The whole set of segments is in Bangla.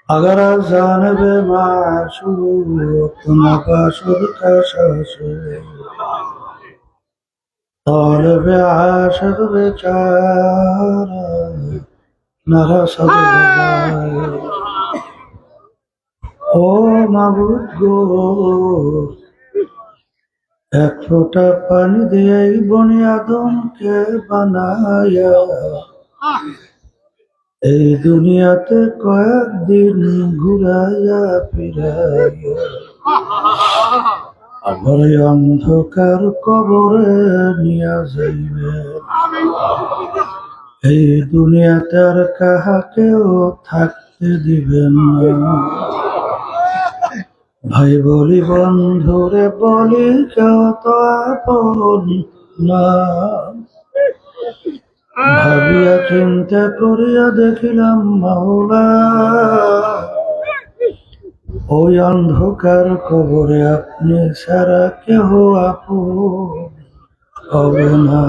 अगर जानब माशूक नकाशुद कशाशे तालब आशद बेचारा नरसद ओ माबूद गो एक फोटा पानी दिए बनी आदम के बनाया এই দুনিয়াতে কয়েকদিন ঘুরাইয়া ফিরাইয়া আবার অন্ধকার কবরে নিয়া যাইবে। এই দুনিয়াতে আর কাহাকেও থাকতে দিবেন না। ভাই বলি বন্ধুরে বলি কেউ তো আপন না। ভাবিয়া চিন্তা করিয়া দেখিলাম মাওলা ওই অন্ধকার কবরে আপনি ছাড়া কেহ আপন হবে না।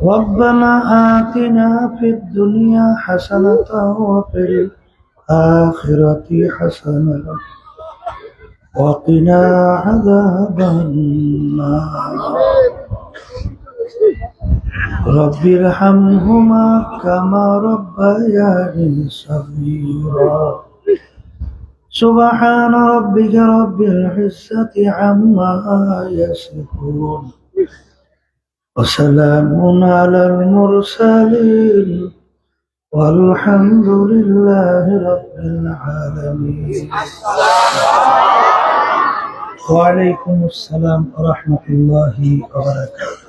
রব্বানা আতিনা ফিদ দুনিয়া হাসানাতাও ওয়া ফিল আখিরাতি হাসানাতাও ওয়া কিনা আযাবান নার। رب ارحمهما كما ربياني صغيرا سبحان ربك رب العزة عما يصفون وسلام على المرسلين والحمد لله رب العالمين. وعليكم السلام ورحمة الله وبركاته.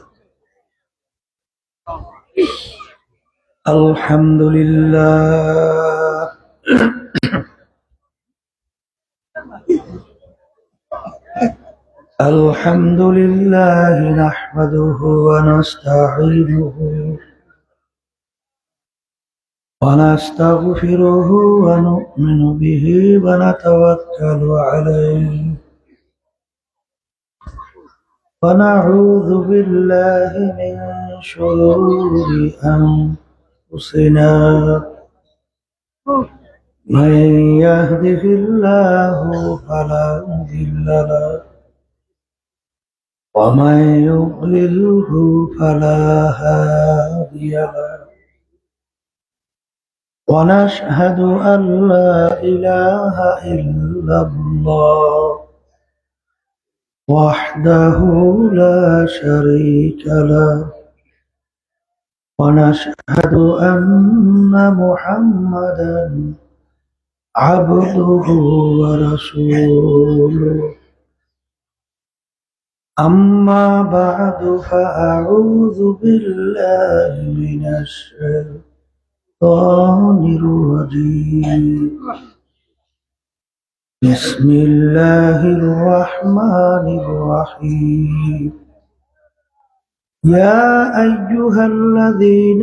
الحمد لله الحمد لله نحمده ونستعينه ونستغفره ونؤمن به ونتوكل عليه ونعوذ بالله من شرور أنفسنا من يهده الله فلا مضل له ومن يضلله فلا هادي له ونشهد أن لا إله إلا الله وحده لا شريك له ونشهد أن محمدا عبده ورسوله. أما بعد فأعوذ بالله من الشيطان الرجيم. بسم الله الرحمن الرحيم. يا أيها الذين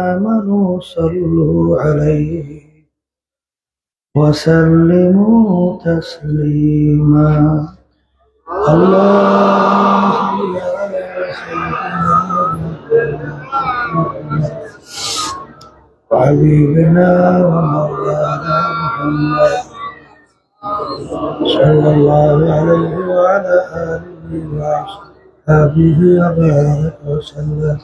آمنوا صلوا عليه وسلموا تسليما. اللهم على سيدنا وحبيبنا ومولانا محمد صلى الله عليه وعلى آله وصحبه وبارك وسلم.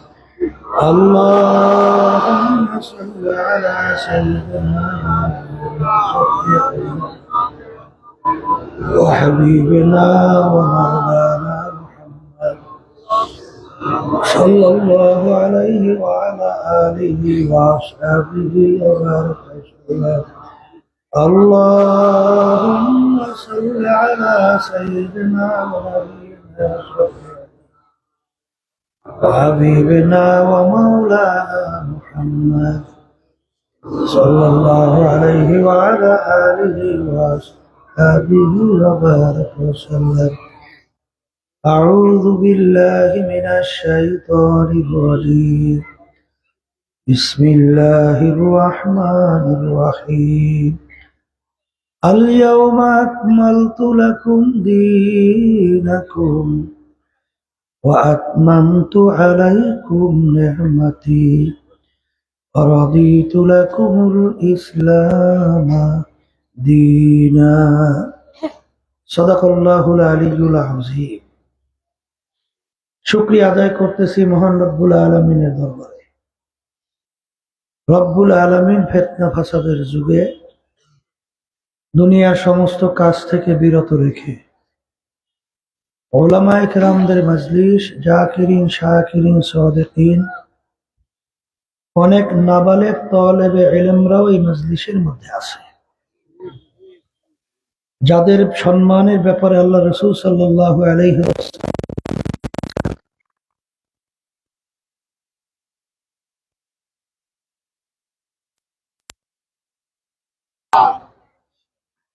اللهم صل على سيدنا محمد وحبيبنا ومولانا محمد صلى الله عليه وعلى آله وأصحابه وبارك وسلم. اللهم صل على سيدنا ونبينا وحبيبنا ومولانا محمد صلى الله عليه وعلى آله وأصحابه وبارك وسلم. أعوذ بالله من الشيطان الرجيم. بسم الله الرحمن الرحيم. اليوم أكملت لكم دينكم وأتممت عليكم نعمتي ورضيت لكم الإسلام دينا. صدق الله العلي العظيم. শুকরিয়া আদায় করতেছি মহান রব্বুল আলামিনের দরবারে। রব্বুল আলামিন ফিতনা ফাসাদের যুগে দুনিয়ার সমস্ত কাজ থেকে বিরত রেখে উলামায়ে কেরামদের মজলিস, জাকিরিন, শাকিরিন, সাদিকিন, অনেক নাবালেগ তালেবে ইলমরাও এই মজলিসের মধ্যে আছে, যাদের সম্মানের ব্যাপারে আল্লাহ রাসূল সাল্লাল্লাহু আলাইহি ওয়াসাল্লাম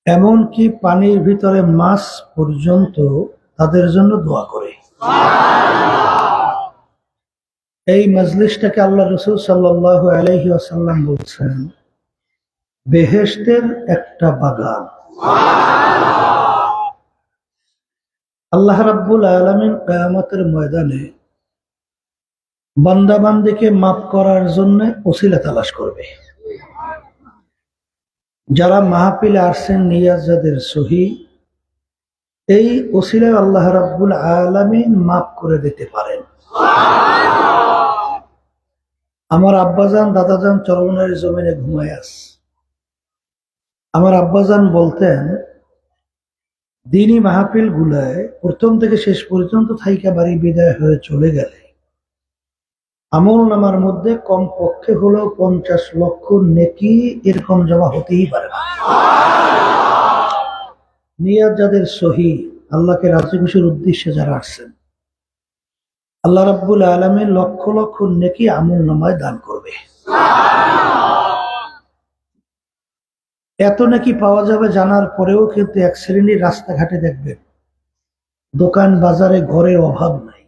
এমনকি পানির ভিতরে মাছ পর্যন্ত তাদের জন্য দোয়া করে। এই মজলিসটাকে আল্লাহ রাসূল সাল্লাল্লাহু আলাইহি ওয়াসাল্লাম বলছেন বেহেশতের একটা বাগান। আল্লাহ রাব্বুল আলামিন কিয়ামতের ময়দানে বান্দা বান্দীকে মাফ করার জন্য ওসিলা তালাশ করবে। যারা মাহফিলে আসছেন নিয়াত যাদের সহি, এই ওসিলায় আল্লাহ রাব্বুল আলামিন মাফ করে দিতে পারেন। আমার আব্বাজান দাদাজান চরমনের জমিনে ঘুমায় আছে। আমার আব্বাজান বলতেন দিনী মাহফিল গুলায় প্রথম থেকে শেষ পর্যন্ত থাইকা বাড়ি বিদায় হয়ে চলে গেলে আমল নামার মধ্যে কম পক্ষে হলেও 50 লক্ষ নেকি এরকম জমা হতেই পারে না। নিয়াত যাদের সহি, আল্লাহকে রাজি খুশির উদ্দেশ্যে যারা আসছেন, আল্লাহ রাব্বুল আলামিন লক্ষ লক্ষ নেকি আমল নামায় দান করবে। এত নেকি পাওয়া যাবে জানার পরেও কিন্তু এক শ্রেণীর রাস্তাঘাটে দেখবেন দোকান বাজারে ঘরের অভাব নাই।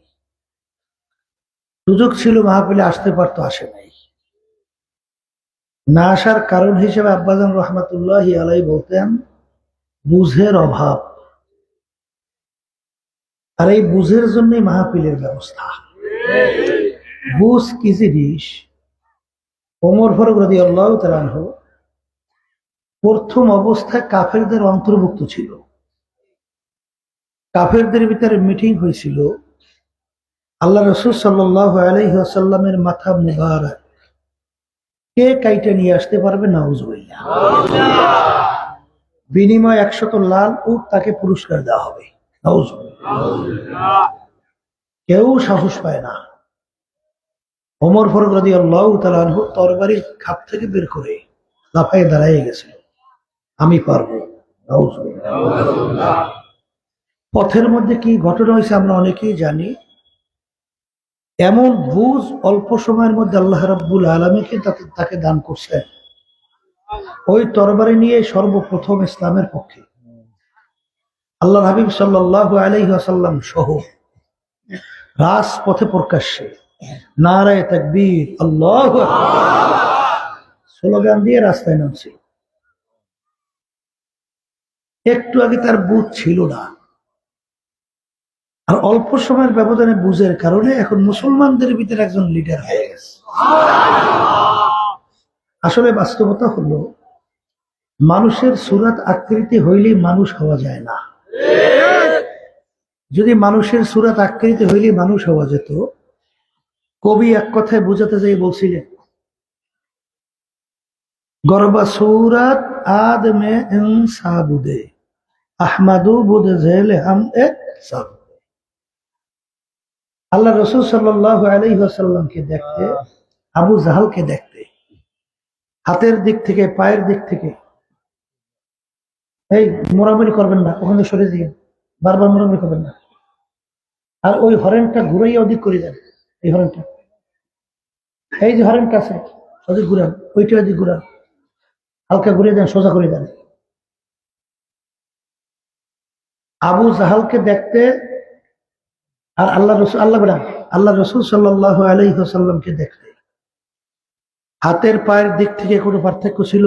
সুযোগ ছিল মাহফিলে আসতে পারতো, আসে নাই। না আসার কারণ হিসেবে আব্বাজান রহমাতুল্লাহি আলাইহি বলতেন বুঝের অভাব। আর এই বুঝের জন্যই মাহফিলের ব্যবস্থা। বুঝ কি জিনিস? ওমর ফারুক রাদিয়াল্লাহু তাআলা আনহু প্রথম অবস্থায় কাফেরদের অন্তর্ভুক্ত ছিল। কাফেরদের ভিতরে মিটিং হয়েছিল, আল্লাহ রাসূল সাল্লাল্লাহু আলাইহি ওয়াসাল্লামের মাথা মুবারক কে কাইটে নিয়ে আসতে পারবে, নাউজুবিল্লাহ। বিনিময় 100 লাল উট তাকে পুরস্কার দেওয়া হবে, নাউজুবিল্লাহ। কেউ সাহস পায় না। ওমর ফারুক রাদিয়াল্লাহু তাআলা আনহু তরবারি খাপ থেকে বের করে লাফায় দাঁড়ায় গেছে, আমি পারবো, নাউজুবিল্লাহ। পথের মধ্যে কি ঘটনা হয়েছে আমরা অনেকেই জানি। এমন বুঝ অল্প সময়ের মধ্যে আল্লাহ রাব্বুল আলামিন তাকে দান করছেন। ওই তরবারি নিয়ে সর্বপ্রথম ইসলামের পক্ষে আল্লাহ হাবিব সাল্লাল্লাহু আলাইহি ওয়াসাল্লাম সহ রাজপথে প্রকাশ্যে নারায়ে তাকবীর, আল্লাহু আকবার স্লোগান দিয়ে রাস্তায় নামছে। একটু আগে তার বুঝ ছিল না, আর অল্প সময়ের ব্যবধানে বুঝের কারণে এখন মুসলমানদের ভিতরে একজন লিডার হয়ে গেছে। আসলে বাস্তবতা হলো মানুষের সুরাত আকৃতি হইলেই মানুষ হওয়া যায় না। যদি মানুষের সুরাত আকৃতি হইলেই মানুষ হওয়া যেত, কবি এক কথায় বোঝাতে যাই বলছিলেন গরবা সুরাত আদ মে ইনসাবুদে আহমাদু বুদ জেলে হাম এ সাব। আল্লাহ রসুল সাল্লাল্লাহু আলাইহি ওয়াসাল্লামকে দেখতে, আবু জাহালকে দেখতে, হাতের দিক থেকে পায়ের দিক থেকে, এই মোড়ামুড়ি করবেন না, ওখানে সরে দিয়ে বারবার মোড়ামুড়ি করবেন না। আর ওই হরেনটা ঘুরাইয়া অধিক করে দেন, এই হরেনটা, এই যে হরেনটা আছে অধিক ঘুরান, ওইটা অধিক ঘুরান, হালকা ঘুরিয়ে দেন, সোজা করে দেন। আবু জাহালকে দেখতে আর আল্লাহ রসুল সাল্লাল্লাহু আলাইহি ওয়াসাল্লামকে দেখতে হাতের পায়ের দিক থেকে কোনো পার্থক্য ছিল?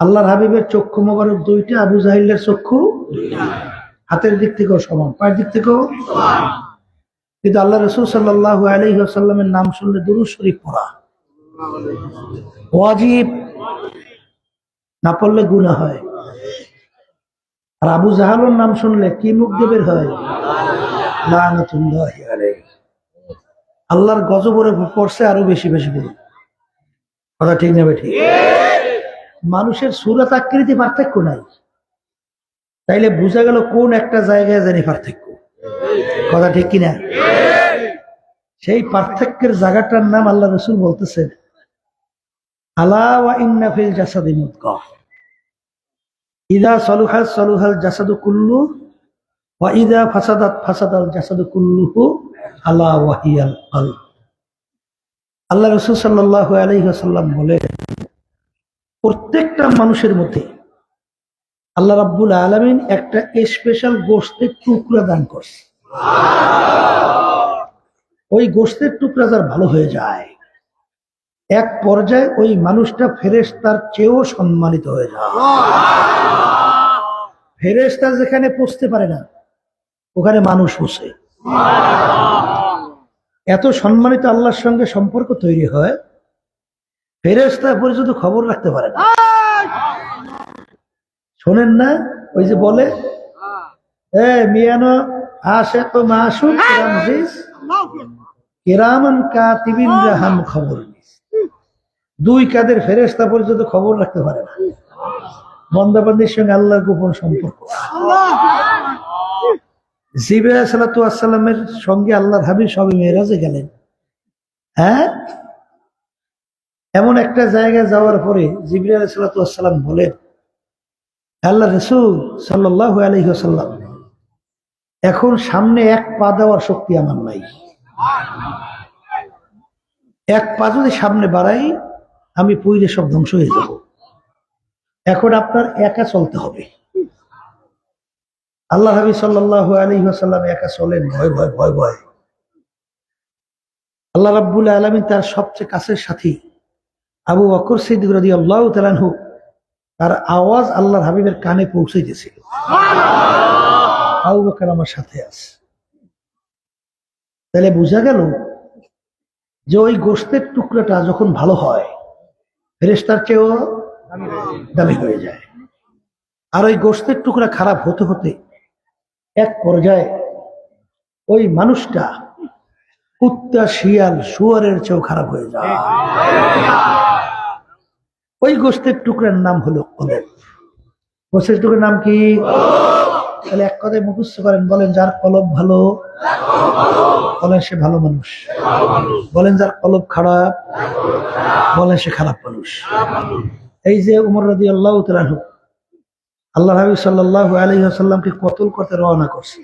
আল্লাহর হাবিবের চক্ষু মোবারক দুইটা, আবু জাহিলের চক্ষু হাতের দিক থেকেও সমান, পায়ের দিক থেকেও। কিন্তু আল্লাহ রসুল সাল্লাল্লাহু আলাইহি ওয়াসাল্লামের নাম শুনলে দুরূদ শরীফ পড়া ওয়াজিব, না পড়লে গুনাহ হয়। আর আবু জাহালের নাম শুনলে কি মুখ দিয়ে বের হয়? লানাতুল্লাহি আলাইহি। আল্লাহর গজবে পড়ছে আরো বেশি বেশি করে। কথা ঠিক না বেঠিক? মানুষের সূরত আকৃতি পার্থক্য নাই, তাইলে বোঝা গেল কোন একটা জায়গায় জানি পার্থক্য। কথা ঠিক কিনা? সেই পার্থক্যের জায়গাটার নাম আল্লাহ রসুল বলতেছেন, আলা ওয়া ইন্না ফিল জাসাদি মুদগাহ ইযা সালুহা সালুহাল জাসাদু কুল্লু ওয়া ইযা ফাসাদাত ফাসাদাল জাসাদু কুল্লুহু আলা ওয়া হিয়াল কলব। আল্লাহ রসুল সাল্লাল্লাহু আলাইহি ওয়াসাল্লাম বলেন, প্রত্যেকটা মানুষের মধ্যে আল্লাহ রাব্বুল আলামিন একটা স্পেশাল গোশতের টুকরা দান করছে। ওই গোশতের টুকরা যার ভালো হয়ে যায়, এক পর্যায়ে ওই মানুষটা ফেরেশতার চেয়েও সম্মানিত হয়ে যায়। ফেরেশতা যেখানে পৌঁছতে পারে না, ওখানে মানুষ পৌঁছে। এত সম্মানিত আল্লাহর সঙ্গে সম্পর্ক তৈরি হয়, ফেরেশতা পর্যন্ত খবর রাখতে পারে না। শোনেন না, ওই যে বলে, মিয়ানো আসে তো মাসুক রামজিস কিরামান কাতিবিন রাহাম খবর নিস। দুই কাদের ফেরেশতা পর্যন্ত খবর রাখতে পারে না। বান্দাবান্দির সঙ্গে আল্লাহর গোপন সম্পর্ক। জিবরাইল আলাইহিস সালাতু ওয়াস সালামের সঙ্গে আল্লাহর হাবিব সবে মেরাজে গেলেন। হ্যাঁ, এমন একটা জায়গায় যাওয়ার পরে জিবরাইল আলাইহিস সালাতু ওয়াস সালাম বলেন, আল্লাহ রাসূল সাল্লাল্লাহু আলাইহি ওয়াসাল্লাম, এখন সামনে এক পা দেওয়ার শক্তি আমার নাই। এক পা যদি সামনে বাড়াই, আমি পুইরে সব ধ্বংস হয়ে যাব। এখন আপনার একা চলতে হবে। আল্লাহ হাবিব সাল্লাল্লাহু আলাইহি ওয়াসাল্লাম একা চলেন, ভয় ভয় ভয় ভয়। আল্লাহ রাব্বুল আলামিন তার সবচেয়ে কাছের সাথী আবু বকর সিদ্দিক রাদিয়াল্লাহু তাআলা আনহু, তার আওয়াজ আল্লাহর হাবিবের কানে পৌঁছাইতেছিল, আবু বকর আমার সাথে আছে। তাহলে বোঝা গেল যে ওই গোশতের টুকরাটা যখন ভালো হয়, ফেরেশতার চেয়েও দামি হয়ে যায়। আর ওই গোশতের টুকরা খারাপ হতে হতে এক পর্যায়ে ওই মানুষটা কুত্তা, শিয়াল, শুয়ারের চেয়েও খারাপ হয়ে যায়। ওই গোশতের টুকরার নাম হলো কলব। গোশতের টুকরার নাম কি? তাহলে এক কথায় মুখস্থ করেন, বলেন যার কলব ভালো, বলেন সে ভালো মানুষ। বলেন যার কলব খারাপ, বলেন সে খারাপ মানুষ। এই যে উমর রাদিয়াল্লাহু তাআলা আনহু আল্লাহ হাবিব সাল্লাল্লাহু আলাইহি ওয়াসাল্লামকে কতল করতে রওনা করছে,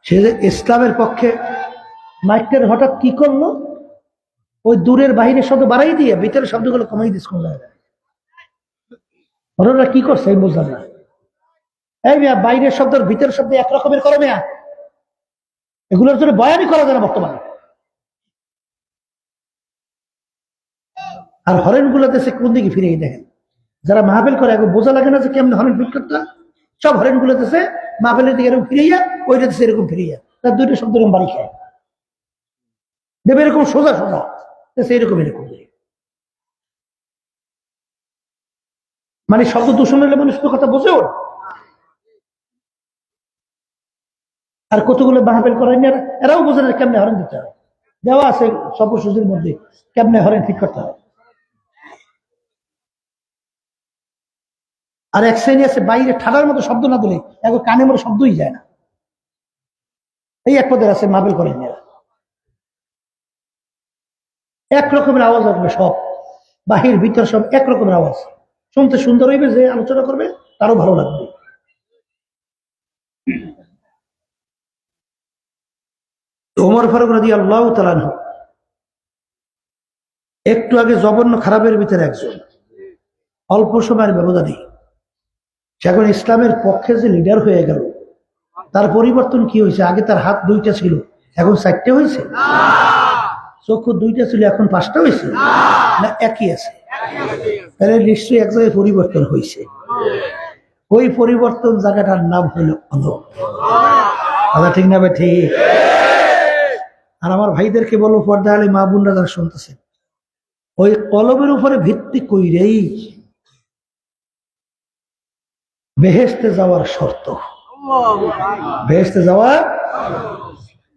সে যে ইসলামের পক্ষে মাইকের হঠাৎ কি করলো, ওই দূরের বাহিরের শব্দ বাড়াই দিয়ে ভিতরের শব্দগুলো কমাই দিস কোন জায়গায়। ওরা কি করছে আমি বুঝলাম না। এই মিয়া, বাইরের শব্দ ভিতরের শব্দ একরকমের করো মিয়া, এগুলোর জন্য বয়ানই করা যায় না বর্তমানে। আর হরেন গুলো দেশে কোন দিকে ফিরে দেখেন, যারা মাহফিল করে এখন বোঝা লাগে না যে কেমন হরেন ফিটকারটা। সব হরেন গুলো দেশে মাহফিলের দিকে এরকম ফিরিয়া, ওইটা দেশে এরকম ফিরিয়া, তার দুইটা শব্দ এরকম বাড়ি খায় দেবে, এরকম সোজা সোজা দেশে এরকম এরকম। মানে শব্দ দূষণ হলে মানুষ তো কথা বোঝেও না। আর কতগুলো মাহফিল করেন এরাও বোঝে না কেমনে হরেন দিতে হয়, দেওয়া আছে সফরসূচির মধ্যে কেমনে হরেন ঠিক করতে হয়। আর এক শ্রেণী আছে বাইরে ঠাডার মতো শব্দ না দিলে এখন কানের মতো শব্দই যায় না, এই এক পদের আছে মাহফিল করেন এরা, এক রকমের আওয়াজ আসবে, সব বাহির ভিতর সব এক রকমের আওয়াজ, শুনতে সুন্দর হইবে, যে আলোচনা করবে তারও ভালো লাগবে। ওমর ফারুক রাদিয়াল্লাহু তাআলা আনহু একটু আগে জঘন্য খারাপের ভিতরে একজন, অল্প সময়ের ব্যবধানে সে এখন ইসলামের পক্ষে যে লিডার হয়ে গেল, তার পরিবর্তন কি হয়েছে? আগে তার হাত দুইটা ছিল, এখন 4টে হয়েছে, চক্ষু দুইটা ছিল, এখন 5টা হয়েছে, না একই আছে? তাহলে নিশ্চয়ই এক জায়গায় পরিবর্তন হয়েছে। ওই পরিবর্তন জায়গাটার নাম হলো কলব। কথা ঠিক না? ঠিক। আর আমার ভাইদেরকে বলবো, পর্দা আলী মা বোনরা যারা শুনতেছেন, ওই কলবের উপরে ভিত্তি কইরেই বেহেশতে যাওয়ার শর্ত, বেহেশতে যাওয়ার,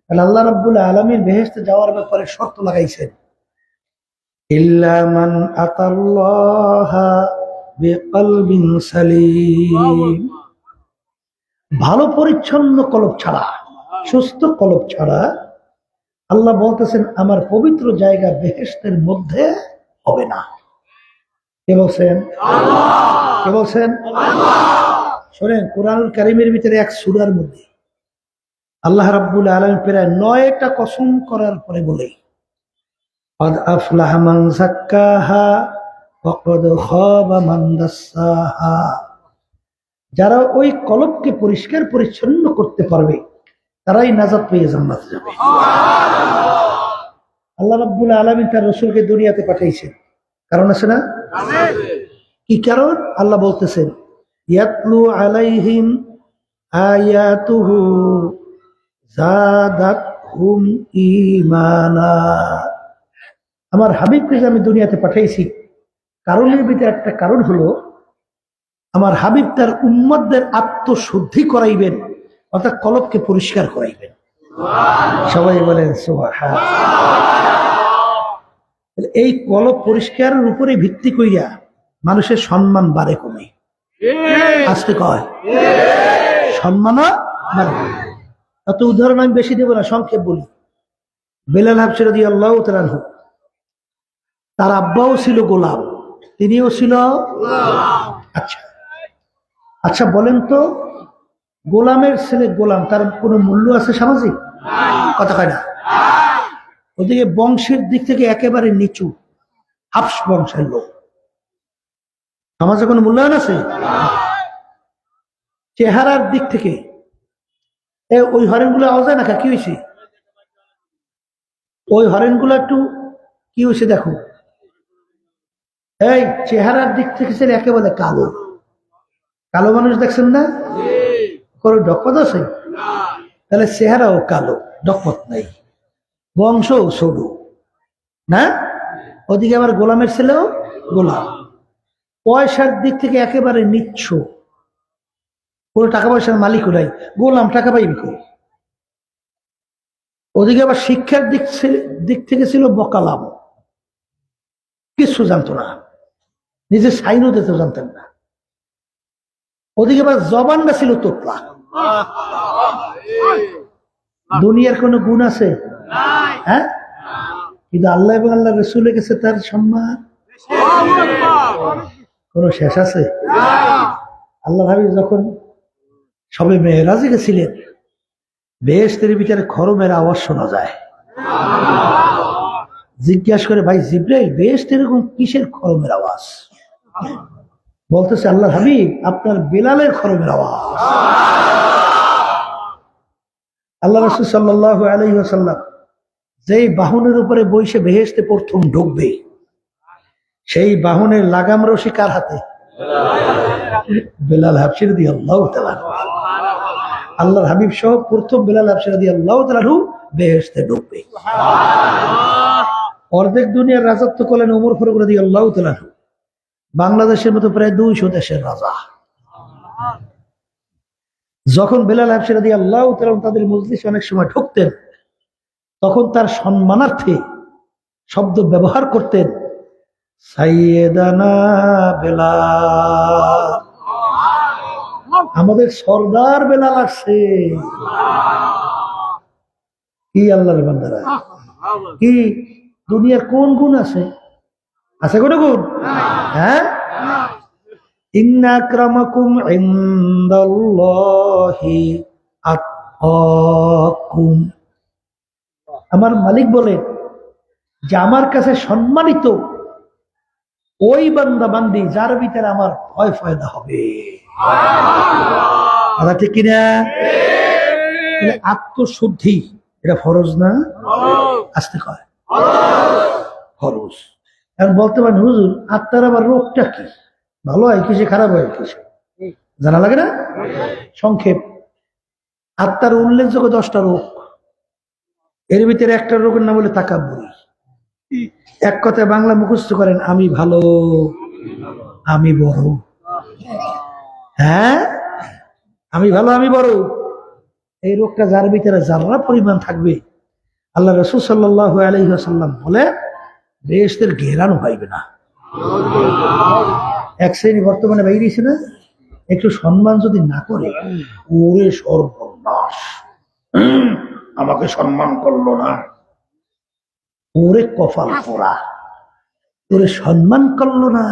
আল্লাহ রাব্বুল আলামিন বেহেশতে যাওয়ার ব্যাপারে শর্ত লাগাইছেন, ইল্লা মান আতাল্লাহা বিকলবিন সালিম, ভালো পরিচ্ছন্ন কলব ছাড়া, সুস্থ কলব ছাড়া আল্লাহ বলতেছেন আমার পবিত্র জায়গা বেহেশতের মধ্যে হবে না। কে বলছেন? কে বলছেন? শোনেন, কোরআনুল কারীমের ভিতরে এক সূরার মধ্যে আল্লাহ রাব্বুল আলামিন প্রায় 9টা কসম করার পরে বলে, ক্বাদ আফলাহা মান যাক্কাহা ওয়া ক্বাদ খাবা মান দাসসাহা, যারা ওই কলবকে পরিষ্কার পরিচ্ছন্ন করতে পারবে তারাই নাজাত পেয়ে জান্নাতে যাবে। আল্লাহ রাব্বুল আলামিন তার রাসূলকে দুনিয়াতে পাঠাইছেন, কারণ আছে না? কি কারণ? আল্লাহ বলতেছেন, ইয়াতলু আলাইহিম আয়াতুহু যাদাতহুম ঈমানা, আমার হাবিবকে যে আমি দুনিয়াতে পাঠাইছি, কারণের ভিতরে একটা কারণ হলো আমার হাবিব তার উম্মতদের আত্মশুদ্ধি করাইবেন, অর্থাৎ কলবকে পরিষ্কার করাইবেন। সবাই বলেন সুবহানাল্লাহ। এই কলব পরিষ্কারের উপরে ভিত্তি কইরা মানুষের সম্মান বাড়ে কমে? আসতে কয় সম্মানও বাড়ে। এত উদাহরণ আমি বেশি দেব না, সংক্ষেপ বলি। বেলাল হাবশী রাদিয়াল্লাহু তাআলা আনহু, তার আব্বাও ছিল গোলাম, তিনিও ছিল। আচ্ছা আচ্ছা বলেন তো, গোলামের ছেলে গোলাম, তার কোনো মূল্য আছে সামাজিক? কথা কয় না। ওদিকে বংশের দিক থেকে একেবারে নিচু, হাফস বংশের লোক, সমাজে কোনো মূল্যায়ন আছে? চেহারার দিক থেকে ওই হরেনগুলো আওয়াজ হয় না, কি হয়েছে? ওই হরেনগুলো একটু কি হয়েছে দেখো। এই চেহারার দিক থেকে সে একেবারে কালো, কালো মানুষ দেখছেন না? কোনো ডকপত আছে? তাহলে চেহারাও কালো, ডকপত নাই, বংশও সরু না। ওদিকে আবার গোলামের ছেলেও গোলাম, পয়সার দিক থেকে একেবারে নিচ্ছ, কোনো টাকা পয়সার মালিকও নাই, গোলাম টাকা পাইবি কই? ওদিকে আবার শিক্ষার দিক থেকে ছিল বকালাম, কিছু জানতো না, নিজে সাইনও দিতে জানতেন না। ওদিকে আবার জবানটা ছিল তোতলা। দুনিয়ার কোন গুণ আছে? হ্যাঁ, কিন্তু আল্লাহ এবং আল্লাহ রাসূলের কাছে তার সম্মান কোন শেষ আছে? আল্লাহ হাবিব যখন সবে মেরাজে গেছিলেন, বেহেশতের ভিতরে খরমের আওয়াজ শোনা যায়। জিজ্ঞাসা করে, ভাই জিবরাইল, বেহেশতে এরকম কিসের খরমের আওয়াজ? বলতেছে, আল্লাহ হাবিব আপনার বেলালের খরমের আওয়াজ। আল্লাহ রাসূল সাল্লাল্লাহু আলাইহি ওয়াসাল্লাম যেই বাহনের উপরে বসে বেহেশতে প্রথম ঢুকবে, সেই বাহনের লাগাম রশি কার হাতে? বেলাল হাবশী রাদিয়াল্লাহু তাআলা। আল্লাহর হাবিব সহ প্রথম বেলাল হাবশী রাদিয়াল্লাহু তাআলা বেহেশতে ঢুকবে। অর্ধেক দুনিয়ার রাজত্ব করলেন ওমর ফারুক রাদিয়াল্লাহু তাআলা, বাংলাদেশের মতো প্রায় 200 দেশের রাজা। যখন বেলাল হাবশী রাদিয়াল্লাহু তাআলা তাদের মজলিসে অনেক সময় ঢুকতেন, তখন তার সম্মানার্থে শব্দ ব্যবহার করতেন, সাইয়েদানা বেলাল, আমাদের সর্দার বেলাল আসছে। কি আল্লাহর বান্দারা, কি দুনিয়ার কোন গুণ আছে? আছে কোনো গুণ? হ্যাঁ, ইন্না আক্রামাকুম ইনদাল্লাহি আতকাকুম। আমার মালিক বলে যে আমার কাছে সম্মানিত ওই বান্দা বান্দি যার ভিতরে আমার ভয় ফয়দা হবে। কথা ঠিক কিনা? আত্মশুদ্ধি এটা ফরজ না? আসতে কয় ফরজ। এখন বলতে পারেন হুজুর আত্মার আবার রোগটা কি, ভালো হয় কিসে, খারাপ হয় কিসে, জানা লাগে না? সংক্ষেপ, আত্মার উল্লেখযোগ্য 10টা রোগ, এর ভিতরে একটা রোগের নাম হলো তাকাব্বুরি। এক কথায় বাংলা মুখস্থ করেন, আমি ভালো, আমি বড়। হ্যাঁ, আমি ভালো, আমি বড়। এই রোগটা যার ভিতরে যারা পরিমাণ থাকবে, আল্লাহ রাসূল সাল্লাল্লাহু আলাইহি ওয়াসাল্লাম বলে বেহেশতের ঘেরানো পাইবে না। এক শ্রেণী বর্তমানে বাইরেছে না, একটু সম্মান যদি না করে, ওরে সর্বনাশ, আমাকে সম্মান করলো না, ওরে কপাল পোড়া, তোরে সম্মান করলো না।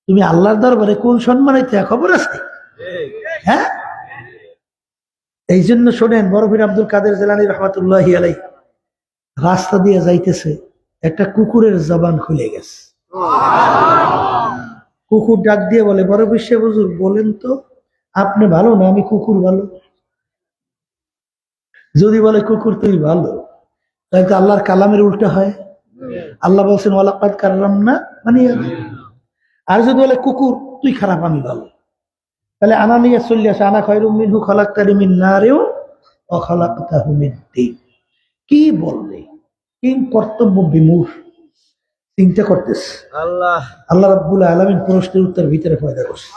তুমি আল্লাহর দরবারে কোন সম্মান হইতে খবর আছে? হ্যাঁ, এই জন্য শোনেন, বড় পীর আব্দুল কাদের জিলানী রাহমাতুল্লাহি আলাইহি রাস্তা দিয়ে যাইতেছে, একটা কুকুরের জবান খুলে গেছে। কুকুর ডাক দিয়ে বলে, বড় পীর সাহেব হুজুর বলেন তো, আপনি ভালো না আমি কুকুর ভালো? যদি বলে কুকুর তুই ভালো, তাহলে তো আল্লাহর কালামের উল্টা হয়। আল্লাহ বলছেন ওয়ালাকাদ কাররামনা বানি আদম। আর যদি বলে কুকুর তুই খারাপ আমি ভালো, তাহলে আনা নিয়ে চলে আসে, আনা খায়রুম মিনহু খালাকতানি মিন নারিন ওয়া খালাকতাহু মিন তিন। কি বলবে, কিং কর্তব্য বিমূঢ়, চিন্তা করতেছে। আল্লাহ রাব্বুল আলামিন প্রশ্নের উত্তর ভিতরে পয়দা করছে।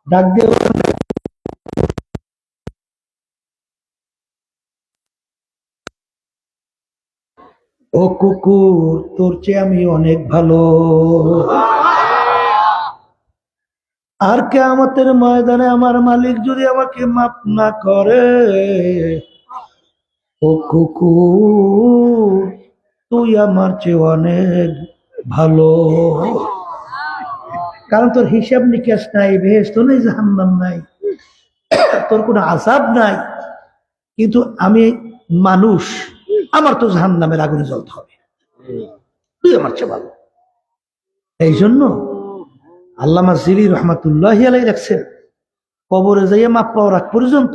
ডাক দিয়ে ও কুকুর, তোর চেয়ে আমি অনেক ভালো, আর কিয়ামতের ময়দানে আমার মালিক যদি আমাকে মাফ না করে, ও কুকুর তুই আমার চেয়ে অনেক ভালো। কারণ তোর হিসাব নিকাশ নাই, বেহেশত নাই, জাহান্নাম নাই, তোর কোনো আযাব নাই, কিন্তু আমি মানুষ, আমার তো জাহান্নামের আগুনে জ্বলতে হবে, তুই আমার চেয়ে ভালো। এই জন্য আল্লামা জিলি রহমাতুল্লাহি আলাইহি রাখছেন, কবরে যাইয়া মাপ পাওয়ার আগ পর্যন্ত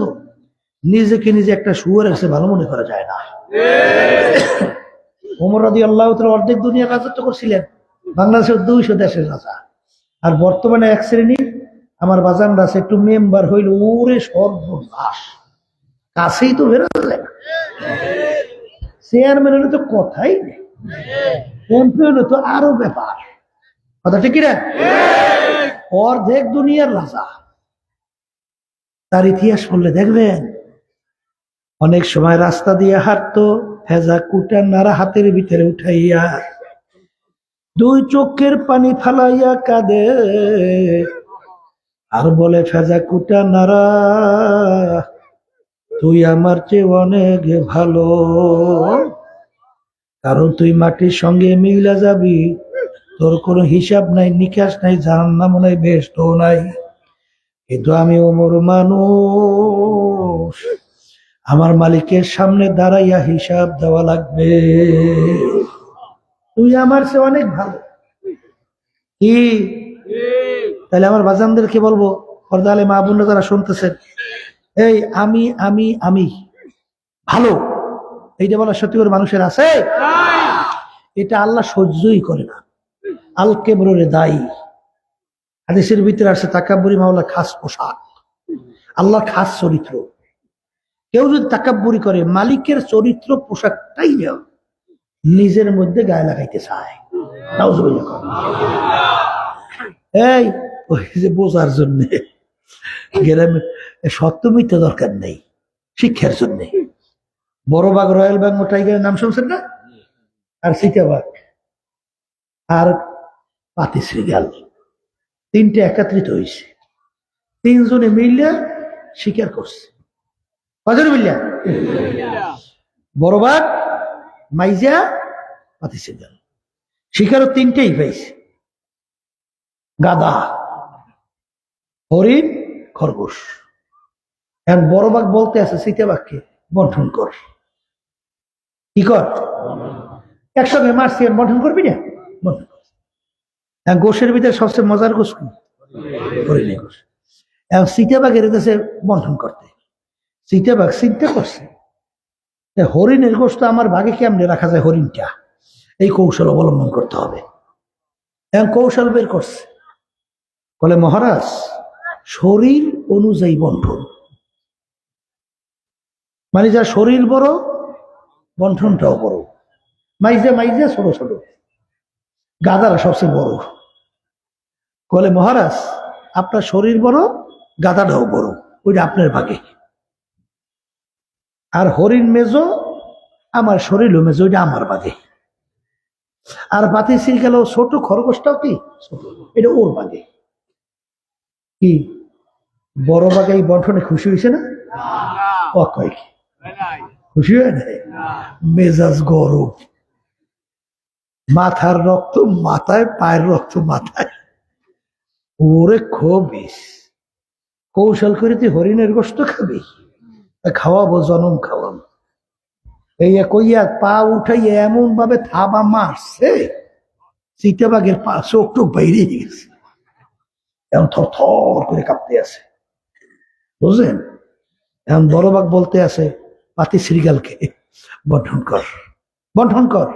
নিজেকে নিজে একটা শুয়োরের কাছে ভালো মনে করা যায় না। ওমর রাদিয়াল্লাহু তাআলা অর্ধেক দুনিয়ার রাজত্ব করছিলেন, বাংলাদেশের 200 দেশের রাজা। আর বর্তমানে এক শ্রেণীর আমার বাজানরা আছে, একটু মেম্বার হইল, ওরে সর্বনাশ, কাছেই তো বেরোতে যায় না। চেয়ারম্যান হলে তো কথাই নেই, এমপি হলে তো আরো ব্যাপার। কথা ঠিক না? অর্ধেক দুনিয়ার রাজা। তার ইতিহাস বললে দেখবেন, অনেক সময় রাস্তা দিয়ে হাঁটতো, ভেজা কুটা নাড়া হাতের ভিতরে উঠাইয়া, 2 চোখের পানি ফালাইয়া কাঁদে, আর বলে ভেজা কুটা নাড়া তুই আমার চেয়ে অনেক ভালো, কারণ তুই মাটির সঙ্গে মিলা যাবি, তোর কোনো হিসাব নাই, নিকাশ নাই, জাহান্নাম নাই, বেহেশত নাই। কিন্তু আমি ওমর মানুষ, আমার মালিকের সামনে দাঁড়াইয়া হিসাব দেওয়া লাগবে, তুই আমার চেয়ে অনেক ভালো। কি তাহলে আমার বাজানদেরকে বলবো, পর্দালে মা বোনরা যারা শুনতেছেন, এই আমি আমি আমি ভালো, এইটা বলা সত্যি করে মানুষের আছে? এটা আল্লাহ সহ্যই করে না। আল কেবরে দায়ী, হাদিসের ভিতরে আসছে তাকাব্বুরি মাওলা খাস পোশাক, আল্লাহর খাস চরিত্র। কেউ যদি তাকাব্বুরি করে, মালিকের চরিত্র পোশাকটাই নিজের মধ্যে গায়ে লাগাইতে চায়, এই ওই যে বোঝার জন্য গ্রামে সত্য মিথ্যা দরকার নেই, শিক্ষার জন্য। বড় বাঘ, রয়্যাল বেঙ্গল টাইগারের নাম শুনছেন না? আর চিতাবাঘ আর পাতি শ্রীগাল, তিনটে একত্রিত হয়েছে, তিনজনে মিলিয়া শিকার করছে। কজন মিলিয়া? বড় বাঘ, মাইজা, পাতি শ্রীগাল। শিকারও তিনটেই পাইছে, গাদা, হরিণ, খরগোশ। এখন বড় বাঘ বলতে আছে চিতাবাঘকে, বন্টন কর। কি কর? একসঙ্গে মারছি, বন্টন করবি না? বন্টন কর। গোশের ভিতরে সবচেয়ে মজার গোশ কি? হরিণের গোশ। এখন চিতাবাঘের কাছে বন্টন করতে, চিতাবাঘ চিন্তা করছে হরিণের গোশ তো আমার ভাগে কেমনে রাখা যায়, হরিণটা, এই কৌশল অবলম্বন করতে হবে। এখন কৌশল বের করছে, বলে মহারাজ শরীর অনুযায়ী বন্টন, মানে যার শরীর বড় বন্টনটাও বড়। মাইজা মাইজা ছোট ছোট, গাদারা সবচেয়ে বড়। বলে মহারাজ আপনার শরীর বড়, গাদাটাও বড়, ওইটা আপনার ভাগে। আর হরিণ মেজো, আমার শরীরও মেজো, ওইটা আমার ভাগে। আর পাতি শ্রীকালও ছোট, খরগোশটাও কি ছোট, এটা ওর ভাগে। কি বড় ভাগে এই বন্টনে খুশি হয়েছে না? ও কয় কি খুশি হয় না? মেজাজ গরম, মাথার রক্ত মাথায়, পায়ের রক্ত মাথায়। ওরে খবিস, কৌশল করে তুই হরিণের গোশত খাবি? খাওয়াবো, জনম খাওয়াবো। এই কইয়া পা উঠাইয়া এমন ভাবে থাবা মারছে, চিতাবাঘের পা চোখ টোক বাইরে গেছে, এখন থর থর করে কাঁপতে আছে, বুঝলেন? এখন বড় বাঘ বলতে আছে পাতি শ্রীগালকে, বন্টন কর, বন্টন কর।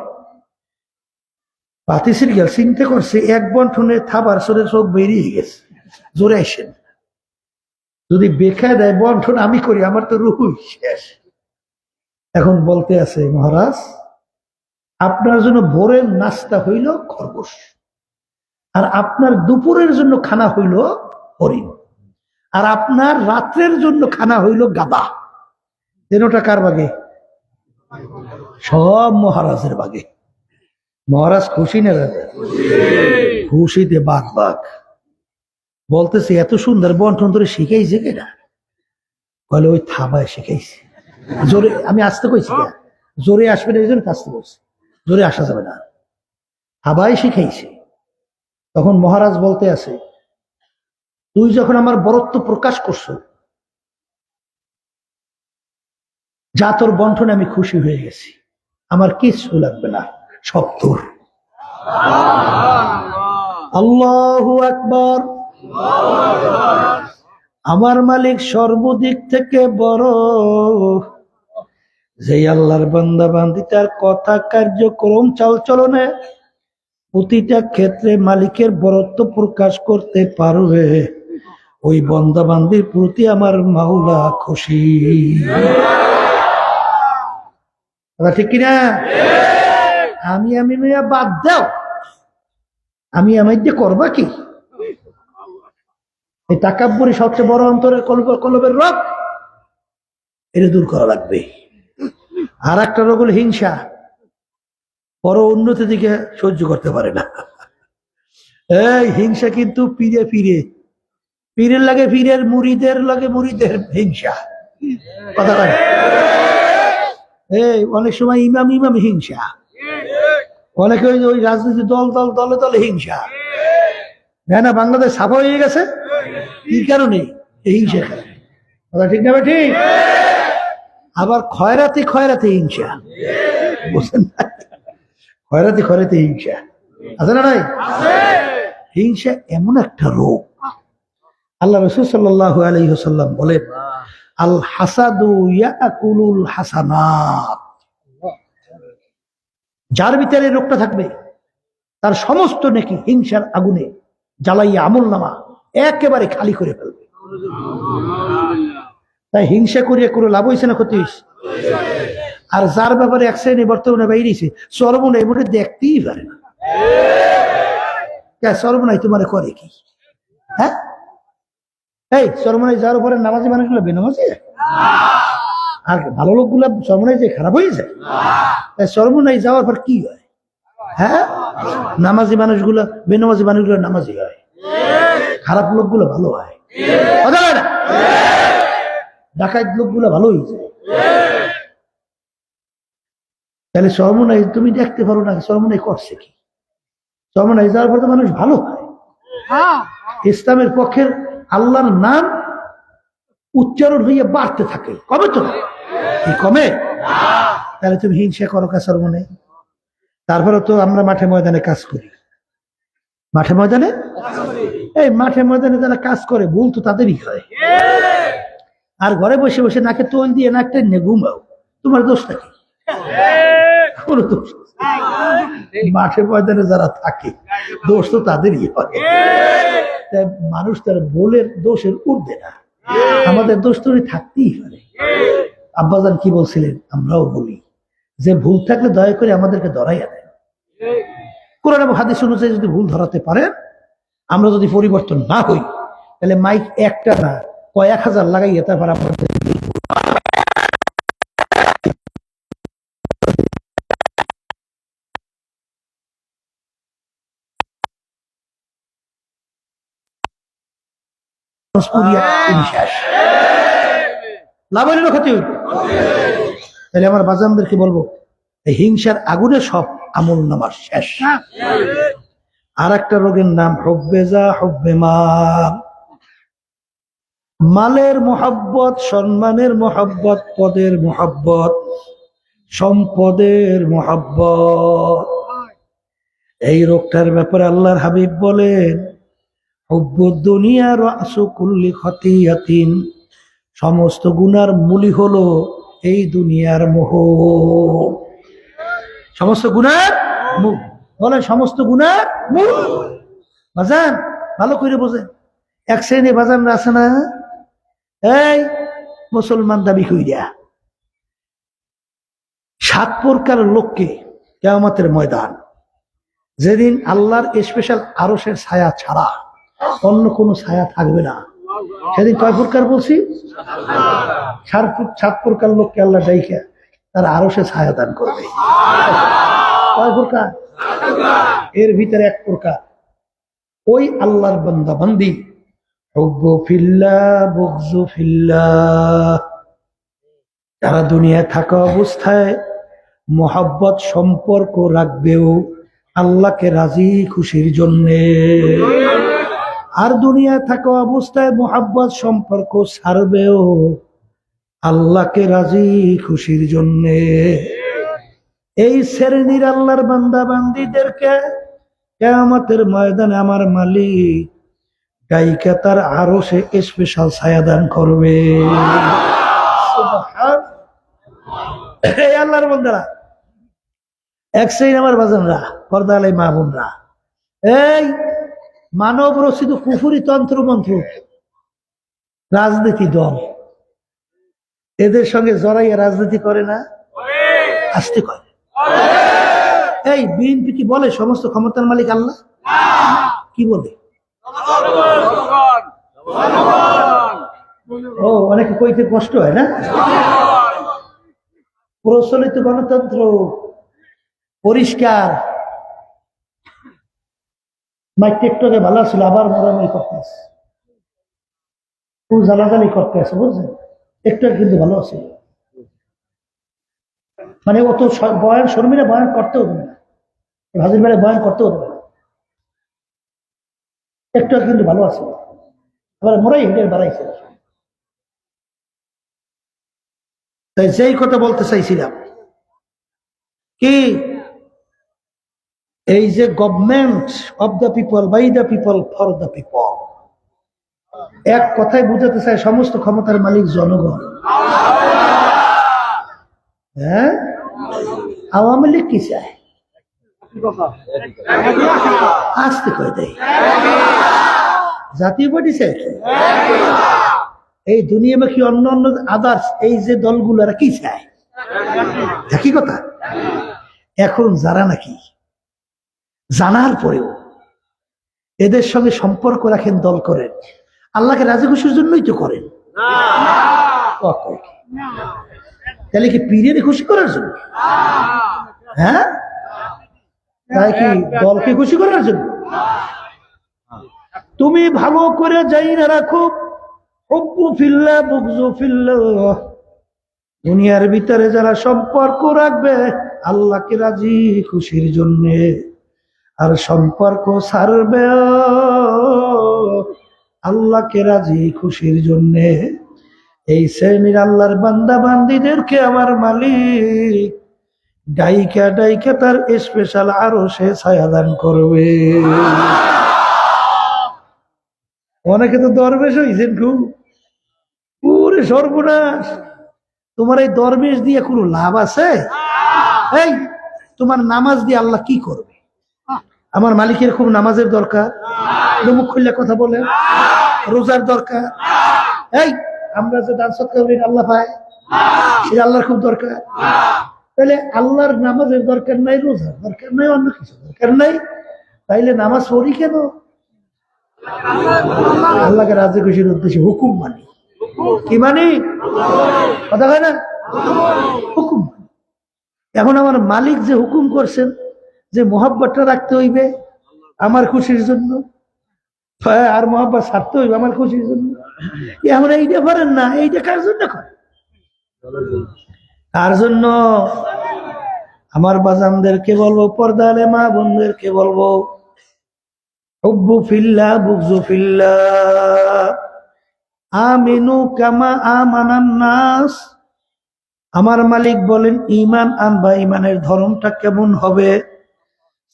পাতি শ্রীগাল চিন্তা করছে এক বন্টনে থাবার সরে চোখ বেরিয়ে গেছে, জোরে আসেন, যদি বেখা দেয় বন্টন আমি করি, আমার তো রুহুই শেষ। এখন বলতে আছে মহারাজ আপনার জন্য ভোরের নাস্তা হইল খরগোশ, আর আপনার দুপুরের জন্য খানা হইল হরিণ, আর আপনার রাত্রের জন্য খানা হইল গাদা। তেনোটা কার ভাগে? সব মহারাজের ভাগে। মহারাজ খুশি না? খুশিতে বাঘ বাঘ বলতেছে এত সুন্দর বন্টন ধরে শিখাইছে কেনা? বলে ওই থাবায় শিখাইছে। জোরে আমি আসতে কইছি, জোরে আসবে না, এই জন্য আসতে বলছি, জোরে আসা যাবে না, থাবায় শিখাইছে। তখন মহারাজ বলতে আছে তুই যখন আমার বরত্ব প্রকাশ করছো, যা তোর বন্টনে আমি খুশি হয়ে গেছি, আমার কিছু লাগবে না, সব তোর। আল্লাহু আকবার। আমার মালিক সর্বদিক থেকে বড়, যে আল্লাহর বান্দা বান্দি তার কথা কার্যক্রম চালচলনে প্রতিটা ক্ষেত্রে মালিকের বরত্ব প্রকাশ করতে পারবে, ওই বান্দা বান্দির প্রতি আমার মাওলা খুশি। ঠিক কিনা? আমি আমি মেয়া বাদ দাও, আমি আমার দিয়ে করবা কি? এই তাকাব্বুরি সবচেয়ে বড় অন্তরের কলবের রোগ, এটা দূর করা লাগবে। আর একটা রোগ হলো হিংসা, বড় উন্নতি দিকে সহ্য করতে পারে না। এই হিংসা কিন্তু পীরে পীরে, পীরের লাগে পীরের, মুরিদের লাগে মুরিদের হিংসা। কথা বলে এই অনেক সময় ইমাম ইমাম হিংসা, অনেকে ওই রাজনীতি দল দল দলে দলে হিংসা। না বাংলাদেশ সাফা হয়ে গেছে কি কারণে? হিংসা কারণে। কথা ঠিক না? ঠিক। আবার খয়রাতি খয়রাতি হিংসা, বুঝছেন? খয়রাতি খয়রাতি হিংসা আছে না? নাই? হিংসা এমন একটা রোগ, আল্লাহ রাসূল সাল্লাল্লাহু আলাইহি ওয়াসাল্লাম বলেন আল হাসাদু ইয়াকুলুল হাসানাত। যার ভিতরে রোগটা থাকবে তার সমস্ত নেকি হিংসার আগুনে জ্বালাইয়া আমলনামা একেবারে খালি করে ফেলবে। তাই হিংসা করিয়া কোনো লাভ হয়েছে না ক্ষতি হয়েছে? আর যার ব্যাপারে এক শ্রেণী বর্তমানে বাইরেছে সর্বনাই মোটে দেখতেই পারে না। সর্বনাই তোমার করে কি? হ্যাঁ, এই চরমনাই যাওয়ার পরে নামাজি মানুষগুলো বেনামাজি, আর ভালো লোকগুলা চরমনাই যে খারাপ হয়ে যায়। চরমনাই যাওয়ার পর কি হয়? হ্যাঁ, নামাজি মানুষগুলো বেনামাজি মানুষগুলো নামাজি হয়, খারাপ লোকগুলো ভালো হয়, কথা হয় না? ডাকাত লোকগুলো ভালো হয়ে যায়। তাহলে চরমনাই তুমি দেখতে পারো না চরমনাই করছে কি? চরমনাই যাওয়ার পর তো মানুষ ভালো হয়। ইসলামের পক্ষের আল্লাহর নাম উচ্চারণ হইয়া বাড়তে থাকে, কবে তো কি কমে? তাহলে তুমি হিংসা করো কাছার মনে। তারপরে তো আমরা মাঠে ময়দানে কাজ করি, মাঠে ময়দানে, এই মাঠে ময়দানে যারা কাজ করে ভুল তো তাদেরই হয়। আর ঘরে বসে বসে নাকে তোল দিয়ে নাকটা নিয়ে ঘুমাও, তোমার দোষটা কি? কোনো দোষ নেই। মাঠে ময়দানে যারা থাকে দোষ তো তাদেরই হয়। মানুষ তার ভুলের দোষের ঊর্ধ্বে না, আমাদের দোষ তো থাকতেই পারে। আব্বাজান কি বলছিলেন? আমরাও বলি যে ভুল থাকলে দয়া করে আমাদেরকে ধরাইয়া দেন। কোরআন এবং হাদিস অনুযায়ী যদি ভুল ধরাতে পারেন, আমরা যদি পরিবর্তন না হই, তাহলে মাইক একটা না কয়েক হাজার লাগাইয়া তারপর আপনাদের লাভ হইল না ক্ষতি হইল। তাহলে আমার বাজানদেরকে বলবো, এই হিংসার আগুনে সব আমল নামার শেষ। আর একটা রোগের নাম হব্বেজা হব্বে মাল, মালের মোহাব্বত, সম্মানের মোহাব্বত, পদের মোহাব্বত, সম্পদের মোহাব্বত। এই রোগটার ব্যাপারে আল্লাহর হাবিব বলেন, হুব্বুদ দুনিয়া রাসু কুল্লি খতিয়াতিন, সমস্ত গুনার মূলই হলো এই দুনিয়ার মোহ। সমস্ত গুনার মূল বলে, সমস্ত গুনার মূল। বাজান ভালো করে বোঝেন, এক শ্রেণী বাজান আছে না, এই মুসলমান দাবি কইরা 7 প্রকার লোককে কিয়ামতের ময়দান, যেদিন আল্লাহর স্পেশাল আরশের ছায়া ছাড়া অন্য কোনো ছায়া থাকবে না, সেদিন কয় প্রকার বলছি? 7 প্রকার লোককে আল্লাহ ডাইকা তার আরশে ছায়া দান করবে। কয় প্রকার? এর ভিতরে এক প্রকার ওই আল্লাহর বান্দা বান্দি, হুব্বু ফিল্লাহ বুগযু ফিল্লাহ, যারা দুনিয়ায় থাকা অবস্থায় মোহাব্বত সম্পর্ক রাখবেও আল্লাহকে রাজি খুশির জন্যে, আর দুনিয়ায় থাকা অবস্থায় মোহাব্বত সম্পর্ক ছাড়বেও আল্লাহকে রাজি খুশির জন্যে। এই শ্রেণীর আল্লাহর বান্দা বান্দীদেরকে কিয়ামতের ময়দানে আমার মালিক ডাইকা তার আরশে স্পেশাল ছায়া দান করবে। এই আল্লাহর বান্দারা, এক শ্রেণী আমার বাজানরা, পর্দা আলাই মা বোনরা, এই মানব রচিত কুফুরি তন্ত্র মন্ত্র রাজনীতি দল, এদের সঙ্গে জড়াইয়া রাজনীতি করে না, আসতে করে। এই বিএনপি কি বলে সমস্ত ক্ষমতার মালিক আল্লাহ? কি বলে? ও, অনেকে কইতে কষ্ট হয় না। প্রচলিত গণতন্ত্র পরিষ্কার, মাইক টেকটকে ভালো ছিল, আবার মরামি করতে আছে, জ্বালাজালি করতে আছে, বুঝছেন? একটু কিন্তু ভালো আছে, মানে অত বয়ান শর্মীরা বয়ান করতেও দেবে না, হাজির বেড়ে বয়ান করতেও দেবে না, একটু কিন্তু ভালো আছে, আবার মোরাই হেঁটে বাড়াইছে। তাই যেই কথা বলতে চাইছিলাম কি, এই যে government of the people, by the people, for the people, এক কথায় বুঝাতে চায় সমস্ত ক্ষমতার মালিক জনগণ। হ্যাঁ, আওয়ামী লীগ কি চায়? আসতে কয় দেয়। জাতীয় পার্টি চায় কি? এই দুনিয়া বাকি অন্য অন্য আদার্স এই যে দলগুলো কি চায়? একই কথা। এখন যারা নাকি জানার পরেও এদের সঙ্গে সম্পর্ক রাখেন, দল করেন, আল্লাহকে রাজি খুশির জন্যই তো করেন। তাহলে কি পীরের খুশি করার জন্য? হ্যাঁ, তাই কি দলকে খুশি করার জন্য? তুমি ভালো করে যাই না রাখো, হুব্বু ফিল্লাহ বুগযু ফিল্লাহ। দুনিয়ার ভিতরে যারা সম্পর্ক রাখবে আল্লাহকে রাজি খুশির জন্য, আর সম্পর্ক ছাড়বে আল্লাহকে রাজি খুশির জন্য, এই শ্রেণীর আল্লাহর বান্দা বান্দীদেরকে আমার মালিক ডাইকা ডাইকা তার স্পেশাল আরো সে ছায়াদান করবে। অনেকে তো দরবেশ হয়েছেন খুব, পুরো সর্বনাশ। তোমার এই দরবেশ দিয়ে কোনো লাভ আছে? এই তোমার নামাজ দিয়ে আল্লাহ কি করবে? আমার মালিকের খুব নামাজের দরকার, মুখ খুললে কথা বলে, রোজার দরকার। এই আমরা যে দান সৎকার করি আল্লাহ পায়, সেটা আল্লাহর খুব দরকার। তাহলে আল্লাহর নামাজের দরকার নাই, রোজার দরকার নাই, অন্য কিছু দরকার নাই, তাইলে নামাজ পড়ি কেন? আল্লাহকে রাজি খুশির উদ্দেশ্যে হুকুম মানি। কি মানি? কথা হয় না? হুকুম মানি। এখন আমার মালিক যে হুকুম করছেন যে মোহাব্বতটা রাখতে হইবে আমার খুশির জন্য, আর মোহাব্বত ছাড়তে হইবে আমার খুশির জন্য, এখন এইটা পারেন না, এইটা কার জন্য করেন? তার জন্য আমার বাজানদেরকে বলবো, পর্দালে মা বোনদেরকে বলবো, হুব্বু ফিল্লাহ বুগযু ফিল্লাহ, আমিনু কামা আমানান নাস। আমার মালিক বলেন ঈমান আনবা, ঈমানের ধরনটা কেমন হবে?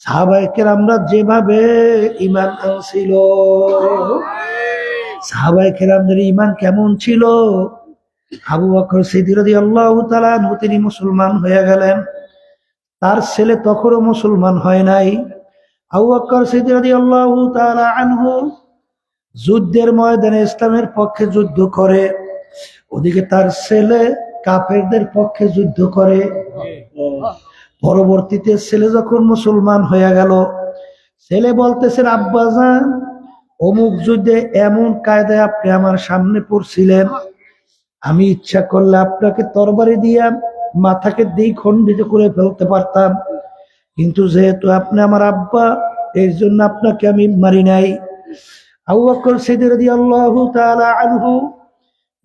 সাহাবায়ে কেরামরা যেভাবে ঈমান আনছিল, সাহাবায়ে কেরামদের ঈমান কেমন ছিল? আবু বকর সিদ্দিক রাদিয়াল্লাহু তাআলা আনহু তিনি মুসলমান হয়ে গেলেন, তার ছেলে তখনও মুসলমান হয় নাই। আবু বকর সিদ্দিক রাদিয়াল্লাহু তাআলা আনহু যুদ্ধের ময়দানে ইসলামের পক্ষে যুদ্ধ করে, ওদিকে তার ছেলে কাফেরদের পক্ষে যুদ্ধ করে। পরবর্তীতে ছেলে যখন মুসলমান হয়ে গেল, ছেলে বলতেছেন, আব্বাজান অমুক যুদ্ধে এমন কায়দায় আপনি আমার সামনে পড়ছিলেন, আমি ইচ্ছা করলে আপনাকে তরবারি দিয়া মাথাকে দ্বিখণ্ডিত করে ফেলতে পারতাম, কিন্তু যেহেতু আপনি আমার আব্বা, এর জন্য আপনাকে আমি মারি নাই। আবু বকর সিদ্দিক রাদিয়াল্লাহু তাআলা আনহু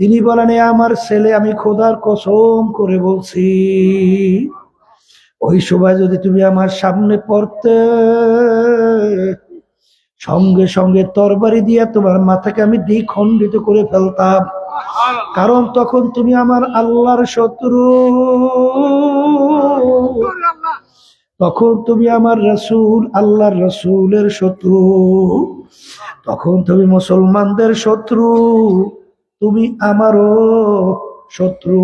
তিনি বলেন, আমার ছেলে, আমি খোদার কসম করে বলছি, ওই সময় যদি তুমি আমার সামনে পড়তে, সঙ্গে সঙ্গে তরবারি দিয়ে তোমার মাথাকে আমি দ্বিখণ্ডিত করে ফেলতাম, কারণ তখন তুমি আমার আল্লাহর শত্রু, তখন তুমি আমার রাসূল আল্লাহর রাসূলের শত্রু, তখন তুমি মুসলমানদের শত্রু, তুমি আমারও শত্রু।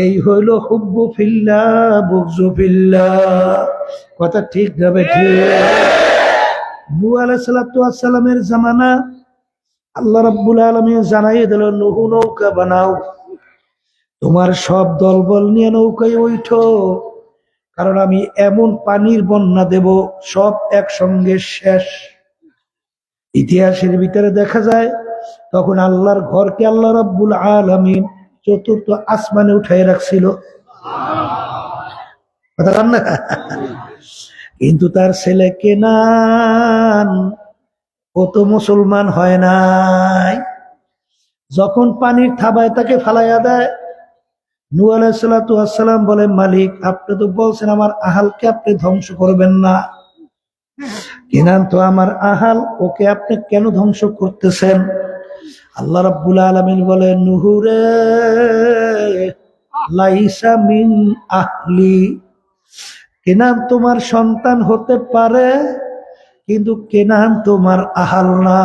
এই হইল হুব্বু ফিল্লাহ বুগযু ফিল্লাহ। কথা ঠিক যাবে? ঠিক। নূহ আলাইহিস সালাতু ওয়াস সালামের জামানা আল্লাহ রাব্বুল আলামিন জানাই দিল, নূহ নৌকা বানাও, তোমার সব দলবল নিয়ে নৌকায় উঠো, কারণ আমি এমন পানির বন্যা দেব সব একসঙ্গে শেষ। ইতিহাসের ভিতরে দেখা যায় তখন আল্লাহর ঘরকে আল্লাহ রাব্বুল আলামিন চতুর্থ আসমানে উঠাই রাখছিল, কথা বল না? কিন্তু তার ছেলে কেনান ও তো মুসলমান হয় নাই। যখন পানির থাবায় তাকে ফালাইয়া দেয়, নূহ আলাইহিস সালাতু ওয়াস সালাম বলে, মালিক আপনি তো বলছেন আমার আহালকে আপনি ধ্বংস করবেন না, কেনান তো আমার আহাল, ওকে আপনি কেন ধ্বংস করতেছেন? আল্লাহ রাব্বুল আলামিন বলে, নূহ রে, লাইসা মিন আহলি, কেনান তোমার সন্তান হতে পারে, কিন্তু কেনান তোমার আহাল না।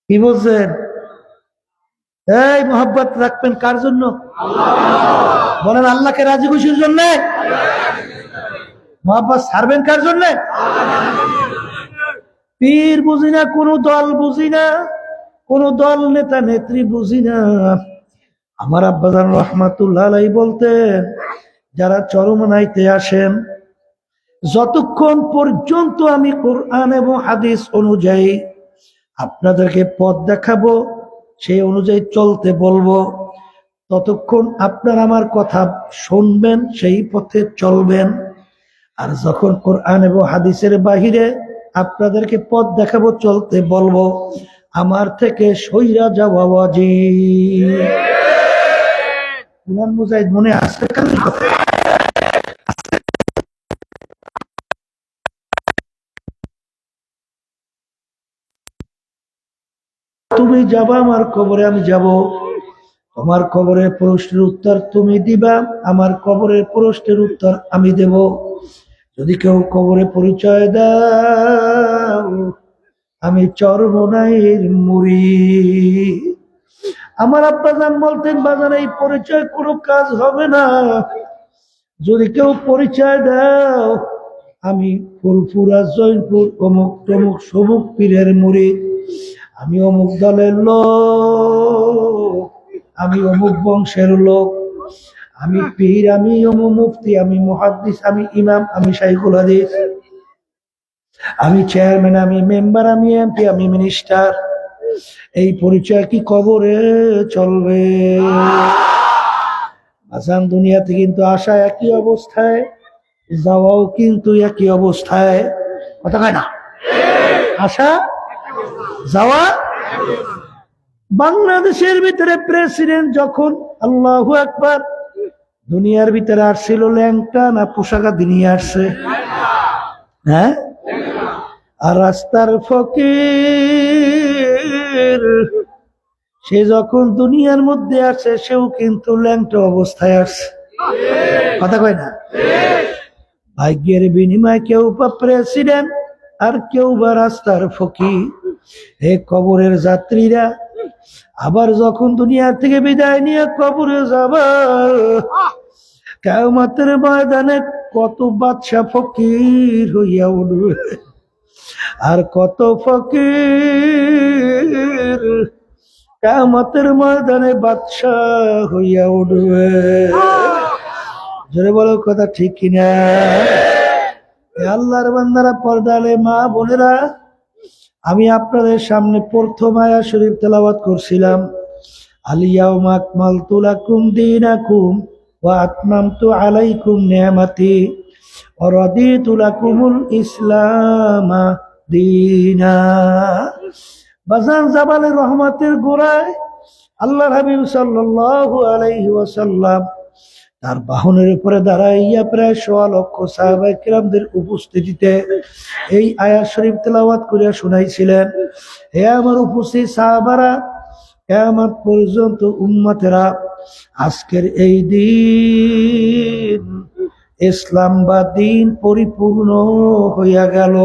কি বলছেন? এই মোহাব্বত রাখবেন কার জন্য? বলেন আল্লাহকে রাজি খুশির জন্য। মোহাব্বত ছাড়বেন কার জন্য? পীর বুঝি না, কোন দল বুঝি না, কোন দল নেতা নেত্রী বুঝি না। আমার আব্বাজান রহমাতুল্লাহ আলাইহি বলতেন, যারা চরমনাইতে আসেন যতক্ষণ পর্যন্ত আমি কোরআন এবং হাদিস অনুযায়ী আপনাদেরকে পথ দেখাবো, সেই অনুযায়ী চলতে বলবো, ততক্ষণ আপনারা আমার কথা শুনবেন, সেই পথে চলবেন। আর যখন কোরআন এবং হাদিসের বাহিরে আপনাদেরকে পথ দেখাবো, চলতে বলবো, আমার থেকে সইরা যাওয়া ওয়াজিব। কুরআন মুজাহিদ মনে আছে কালের কথা? তুমি যাবা আমার কবরে, আমি যাব। তোমার কবরের প্রশ্নের উত্তর তুমি দিবা, আমার কবরের প্রশ্নের উত্তর আমি দেব। যদি কেউ কবরে পরিচয় দাও, আমি চরমনাইয়ের মুড়ি। আমার আব্বা জান বলতেন, বাজান এই পরিচয় কোনো কাজ হবে না। যদি কেউ পরিচয় দাও, আমি ফুরফুরা জয়পুর অমুক তমুক সমুক পীরের মুড়ি, আমি অমুক দলের লোক, আমি অমুক বংশের লোক, আমি পীর, আমি অমুক মুফতি, আমি মুহাদ্দিস, আমি ইমাম, আমি শাইখুল হাদিস, আমি চেয়ারম্যান, আমি মেম্বার, আমি এমপি, আমি মিনিস্টার। এই পরিচয় কি কবরে চলবে? আসান দুনিয়াতে কিন্তু আসা একই অবস্থায়, যাওয়াও কিন্তু একই অবস্থায়। কথা কয় না? আসা যাওয়া। বাংলাদেশের ভিতরে প্রেসিডেন্ট যখন আল্লাহু আকবার দুনিয়ার ভিতরে আসছিল, ল্যাংটা না পোশাকা দিয়ে আসছে? হ্যাঁ। আর রাস্তার ফকির সে যখন দুনিয়ার মধ্যে আসে, সেও কিন্তু ল্যাংটা অবস্থায় আসছে। কথা কয় না? ভাগ্যের বিনিময়ে কেউ বা প্রেসিডেন্ট, আর কেউ বা রাস্তার ফকির। এই কবরের যাত্রীরা আবার যখন দুনিয়া থেকে বিদায় নিয়ে কবরে যাবার, কিয়ামতের ময়দানে কত বাদশা ফকির হইয়া উঠবে, আর কত ফকির কিয়ামতের ময়দানে বাদশা হইয়া উঠবে। জোরে বলো কথা ঠিক কিনা? আল্লাহর বান্দারা, পর্দালে মা বোনেরা, আমি আপনাদের সামনে প্রথম আয়াত শরীফ তেলাওয়াত করছিলাম, আল-ইয়াউমা আকমালতু লাকুম দীনাকুম ওয়া আতমামতু আলাইকুম নি'মাতি ওয়া রাদিতু লাকুমুল ইসলামা দীনা। বাজান জাবালে রহমতের গোড়ায় আল্লাহর হাবিব সাল্লাল্লাহু আলাইহি ওয়াসাল্লাম তার বাহনের উপরে দাঁড়াইয়া প্রায় ১০০ লক্ষ সাহাবায়ে কিরামদের উপস্থিতিতে এই আয়াত শরীফ তেলাওয়াত করিয়া শুনাইছিলেন। হে আমার উপস্থিত সাহাবারা, কিয়ামত পর্যন্ত উম্মতেরা, আজকের এই দিন ইসলাম বা দিন পরিপূর্ণ হইয়া গেল।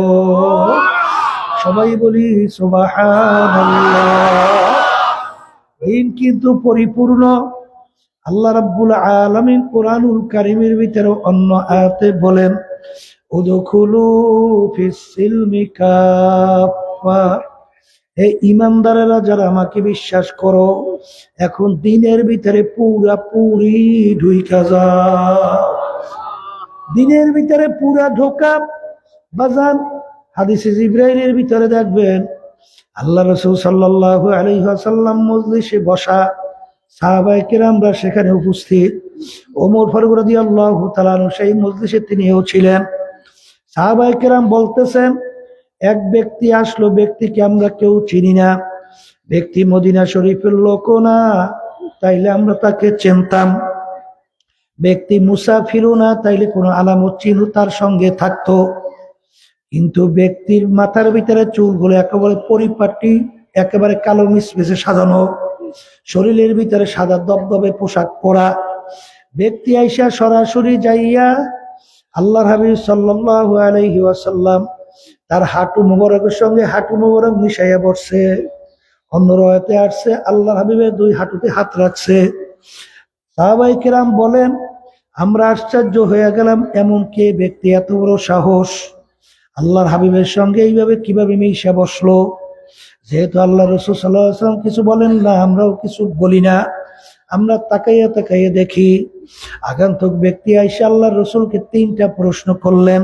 সবাই বলি সুবহানাল্লাহ। দিন কিন্তু পরিপূর্ণ। আল্লাহ রাব্বুল আলামিন কোরআনুল কারীমের ভিতরে অন্য আয়াতে বলেন, উদখুলু ফিস সিলমি কাফা। হে ঈমানদারেরা, যারা আমাকে বিশ্বাস করো, এখন দিনের ভিতরে পুরাপুরি ঢুইকা যাও। দিনের ভিতরে পুরা ঢোকা। বাজান হাদিসে জিবরাইলের ভিতরে দেখবেন আল্লাহ রাসূল সাল্লাল্লাহু আলাইহি ওয়াসাল্লাম মজলিসে বসা, সাহাবায়ে কেরামরা সেখানে উপস্থিত। ওমর ফারুক রাদিয়াল্লাহু তাআলা আনহু সেই মজলিসে তিনিও ছিলেন। সাহাবায়ে কেরাম বলতেছেন, এক ব্যক্তি আসলো, ব্যক্তিকে আমরা কেউ চিনি না, ব্যক্তি মদিনা শরীফের লোকও না, তাইলে আমরা তাকে চিনতাম। ব্যক্তি মুসাফিরও না, তাইলে কোনো আলামত চিহ্ন তার সঙ্গে থাকতো। কিন্তু ব্যক্তির মাথার ভিতরে চুলগুলো একেবারে পরিপাটি, একেবারে কালো মিসমিসে সাজানো, শরীরের ভিতরে সাদা দবদবে পোশাক পরা। ব্যক্তি আইসা সরাসরি যাইয়া আল্লাহর হাবিব সাল্লাল্লাহু আলাইহি ওয়াসাল্লাম তার হাঁটু মোবারকের সঙ্গে হাঁটু মোবারক মিশাইয়া বসছে। অন্য রয়াতে আসছে আল্লাহর হাবিবের দুই হাঁটুতে হাত রাখছে। সাহাবায়ে কেরাম বলেন, আমরা আশ্চর্য হয়ে গেলাম, এমন কে ব্যক্তি এত বড় সাহস, আল্লাহর হাবিবের সঙ্গে এইভাবে কিভাবে মিশে বসলো। যেহেতু আল্লাহ রাসূল সাল্লাল্লাহু আলাইহি ওয়াসাল্লাম কিছু বলেন না, আমরাও কিছু বলি না, আমরা তাকাইয়া তাকাইয়া দেখি। আগন্তুক ব্যক্তি আইসা আল্লাহর রাসূলকে 3টা প্রশ্ন করলেন।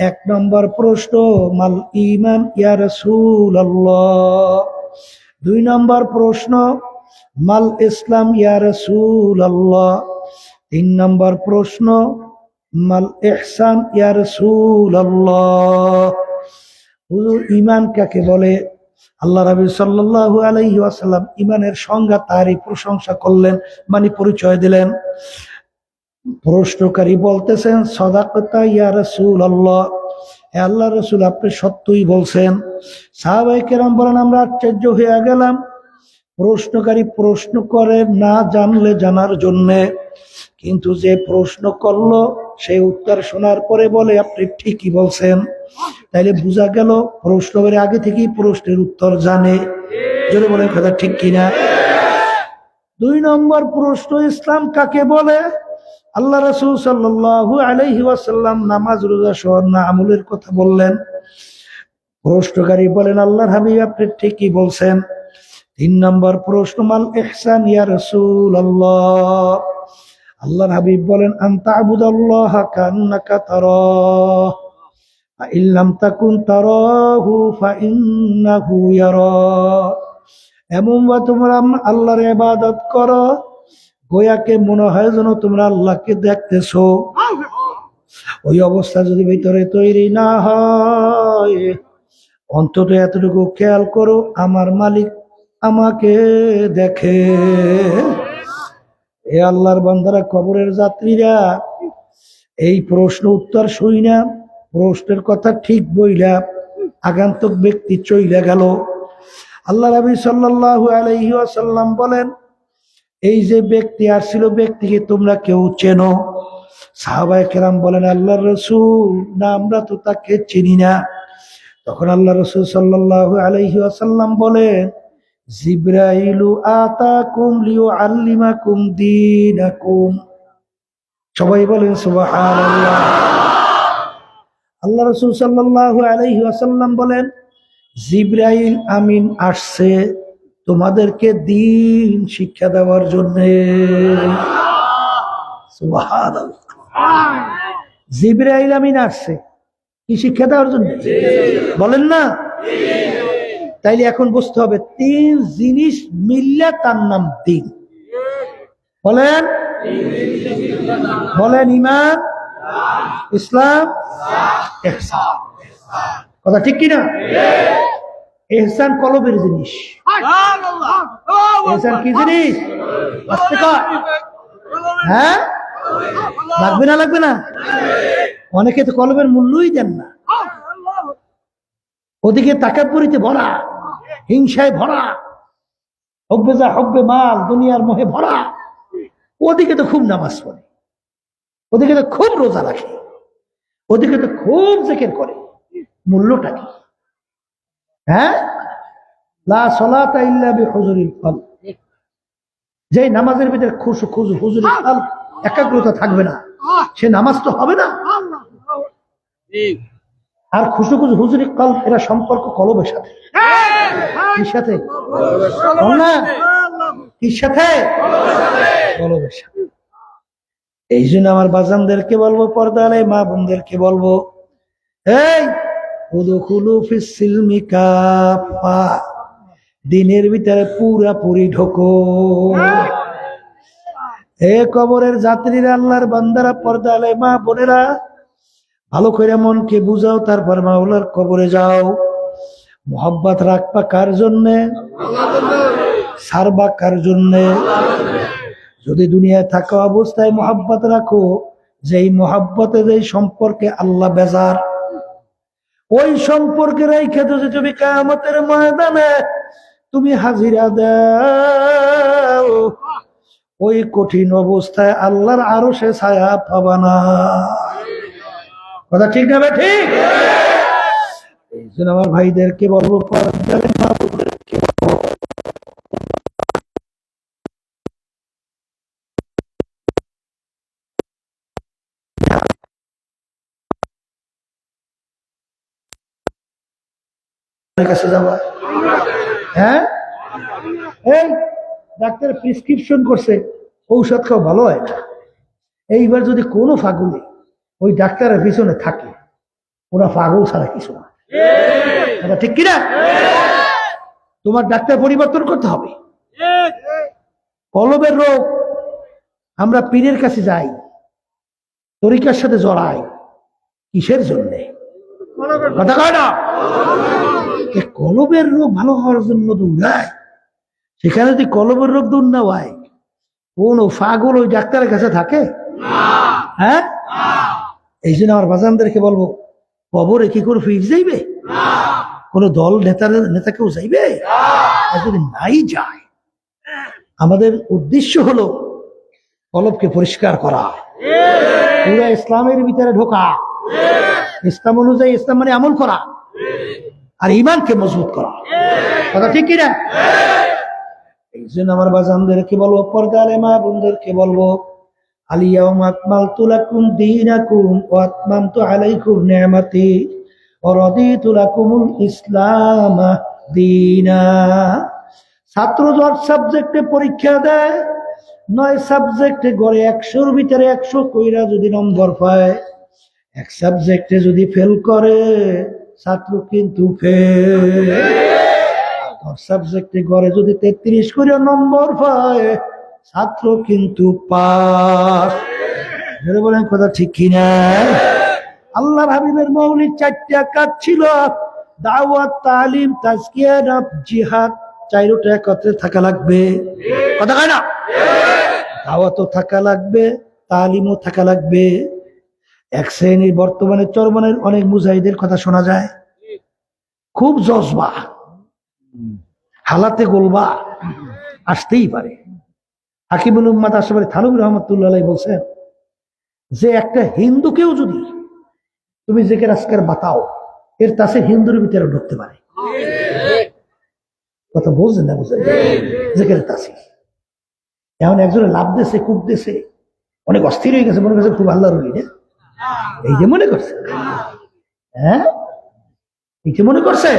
এক নম্বর প্রশ্ন, মাল ঈমান ইয়া রাসূলুল্লাহ। 2 নম্বর প্রশ্ন, মাল ইসলাম ইয়া রাসূলুল্লাহ। 3 নম্বর প্রশ্ন, মাল ইহসান ইয়া রাসূলুল্লাহ। হুজুর ঈমান কাকে বলে? আল্লাহ রাসূল সাল্লাল্লাহু আলাইহি ওয়াসাল্লাম ঈমানের সংজ্ঞা তারই প্রশংসা করলেন, মানে পরিচয় দিলেন। প্রশ্নকারী বলতেছেন, সাদাকাতা ইয়া রাসূলুল্লাহ, হে আল্লাহর রাসূল আপনি সত্যই বলছেন। সাহাবায়ে কেরাম বলেন, আমরা আশ্চর্য হয়ে গেলাম। প্রশ্নকারী প্রশ্ন করে না জানলে জানার জন্যে, কিন্তু যে প্রশ্ন করলো সেই উত্তর শোনার পরে বলে আপনি ঠিকই বলছেন। তাইলে বোঝা গেল প্রশ্ন করে আগে থেকেই প্রশ্নের উত্তর জানে। জোরে বলে কথা ঠিক কিনা? 2 নম্বর প্রশ্ন, ইসলাম কাকে বলে? আল্লাহ রাসূল সাল্লাল্লাহু আলাইহি ওয়াসাল্লাম নামাজ রোজা সহ আমলের কথা বললেন। প্রশ্নকারী বলেন, আল্লাহর হাবিব আপনি ঠিকই বলছেন। 3 নম্বর প্রশ্ন, মাল ইহসান ইয়া রাসূলুল্লাহ। আল্লাহর হাবিব বলেন, আনতা আবুদাল্লাহা কান্নাকা তারাহ ফা ইন লাম তাকুন তারাহু ফা ইন্নাহু ইয়ারাক। এমনভাবে তোমরা আল্লাহর ইবাদত করো গোয়াকে মনে হয় যেন তোমরা আল্লাহকে দেখতেছো। ওই অবস্থা যদি ভিতরে তৈরি না হয়, অন্তত এতটুকু খেয়াল করো আমার মালিক আমাকে দেখে। এ আল্লাহর বান্দারা, কবরের যাত্রীরা, এই প্রশ্ন উত্তর শুই না, প্রশ্নের কথা ঠিক বইলা আগন্তুক ব্যক্তি চইলা গেল। আল্লাহ রাসূল সাল্লাল্লাহু আলাইহি ওয়াসাল্লাম বলেন, এই যে ব্যক্তি আসছিল ব্যক্তিকে তোমরা কেউ চেনো? সাহাবায়ে কেরাম বলেন, আল্লাহর রাসূল না, আমরা তো তাকে চিনি না। তখন আল্লাহ রাসূল সাল্লাল্লাহু আলাইহি ওয়াসাল্লাম বলেন, জিবরাইলু আতাকুম লিয়ুআল্লিমাকুম দীনাকুম। সবাই বলেন সুবহানাল্লাহ। আল্লাহ রাসূল সাল্লাল্লাহু আলাইহি ওয়াসাল্লাম বলেন, জিবরাইল আমিন আসছে তোমাদেরকে দ্বীন শিক্ষা দেওয়ার জন্য। সুবহানাল্লাহ। জিবরাইল আমিন আসছে কি শিক্ষা দেওয়ার জন্য? বলেন না? তাইলে এখন বুঝতে হবে 3 জিনিস মিললে তার নাম দ্বীন। বলেন বলেন, ঈমান, ইসলাম, ইহসান। কথা ঠিক কিনা? ইহসান কলবের জিনিস। ইহসান কি জিনিস? হ্যাঁ, লাগবে না? লাগবে না? অনেকে তো কলবের মূল্যই দেন না। ওদিকে তাকাব্বুরিতে ভরা, হিংসায় ভরা, হব্বে মাল, দুনিয়ার মোহে ভরা। ওদিকে তো খুব নামাজ পড়ে, ওদিকে তো খুব রোজা রাখে, ওদিকে তো খুব জিকির করে। মূল্যটা কি? হ্যাঁ, লা সালাতা ইল্লা বিহুজুরিল কলব। যে নামাজের ভিতরে হুজুরিল কলব, একাগ্রতা থাকবে না, সে নামাজ তো হবে না। আর হুজুরিল কলব, এরা সম্পর্ক কলবের সাথে। কির সাথে? না, কির সাথে? কলবের সাথে। এই জন্য আমার বাজানদেরকে বলবো, পর্দালে মা বোনদেরকে বলবো, এই উদখুলু ফিস সিলমি কাফা, দিনের ভিতরে পুরাপুরি ঢোকো। এ কবরের যাত্রীরা, আল্লাহর বান্দারা, পর্দালে মা বোনেরা, ভালো করে মনকে বুঝাও, তারপর মাওলার কবরে যাও। মোহাব্বত রাখবা কার জন্যে? সারবা কার জন্যে? যদি দুনিয়ায় থাকা অবস্থায় মোহাব্বত রাখো, যেই মোহাব্বতে, যেই সম্পর্কে আল্লাহ বেজার, ওই সম্পর্কে রেখে যদি তুমি কিয়ামতের ময়দানে তুমি হাজিরা দাও, ওই কঠিন অবস্থায় আল্লাহর আরশে ছায়া পাবা না। কথা ঠিক না? ঠিক। এই জন্য আমার ভাইদেরকে বলবো, পর্দারে মা বোনদেরকে বলবো, কাছে যাবা। হ্যাঁ, এই ডাক্তার প্রেসক্রিপশন করছে, ঔষধ খাও, ভালো হয় না। এইবার যদি কোনো ফাগুনে ওই ডাক্তারের পিছনে থাকে, ওরা পাগল ছাড়া কিছু না। এটা ঠিক কিনা? তোমার ডাক্তার পরিবর্তন করতে হবে। কলবের রোগ, আমরা পীরের কাছে যাই, তরিকার সাথে জড়াই, কিসের জন্যে? কথা কয় না? কলবের রোগ ভালো হওয়ার জন্য দৌড়ায়। সেখানে যদি কলবের রোগ দূর না হয়, কোন পাগল ওই ডাক্তারের কাছে থাকে? হ্যাঁ, এই জন্য আমার বাজানদেরকে বলবো, কবরে কি করে ফিরে যাইবে? কোন দল নেতাকেও যাইবে? যদি নাই যায়, আমাদের উদ্দেশ্য হলো কলবকে পরিষ্কার করা, পুরা ইসলামের ভিতরে ঢোকা, ইসলাম অনুযায়ী ইসলাম মানে আমল করা, আর ইমানকে মজবুত করা। কথা ঠিক কিনা? এই জন্য আমার বাজানদেরকে বলবো, পর্দার মা বোনদেরকে বলবো, আলিয়াউমা আকমালতু লাকুম দীনাকুম ওয়া আতমামতু আলাইকুম নি'মাতি ওয়া রাদিতু লাকুমুল ইসলাম দীনা। ছাত্র 10 সাবজেক্টে পরীক্ষা দেয়, 9 সাবজেক্টে গড়ে 100-র ভিতরে 100 কইরা যদি নম্বর পায়, এক সাবজেক্টে যদি ফেল করে, ছাত্র কিন্তু ফেল। সাবজেক্টে গড়ে যদি 33 করে নম্বর পায়, ছাত্র কিন্তু পাস। বলেন কথা ঠিক কিনা? আল্লাহর হাবিবের মৌলিক 4টা কাজ ছিল, দাওয়াত, তালিম, তাজকিয়া, জিহাদ। 4টা একত্রে থাকা লাগবে। কথা কয় না? দাওয়াতও থাকা লাগবে, তালিমও থাকা লাগবে। এক শ্রেণীর বর্তমানে চরমনের অনেক মুজাহিদের কথা শোনা যায়, খুব জজবা, হালাতে গোলবা আসতেই পারে। হাকিমুল উম্মাত আশরাফ থানভী রহমাতুল্লাহ আলাইহি বলছেন যে একটা হিন্দুকেও যদি তুমি জিকির আজকার বাতাও, এর তাসির হিন্দুর ভিতরে ঢুকতে পারে। কথা বুঝলেন না? বুঝলেন? জিকির তাসির। এখন একজনে লাভ দেশে, কূপ দেশে অনেক অস্থির হয়ে গেছে, মনে করছে খুব আল্লাহর ওলি, এই যে মনে করছে। হ্যাঁ, এই যে মনে করছে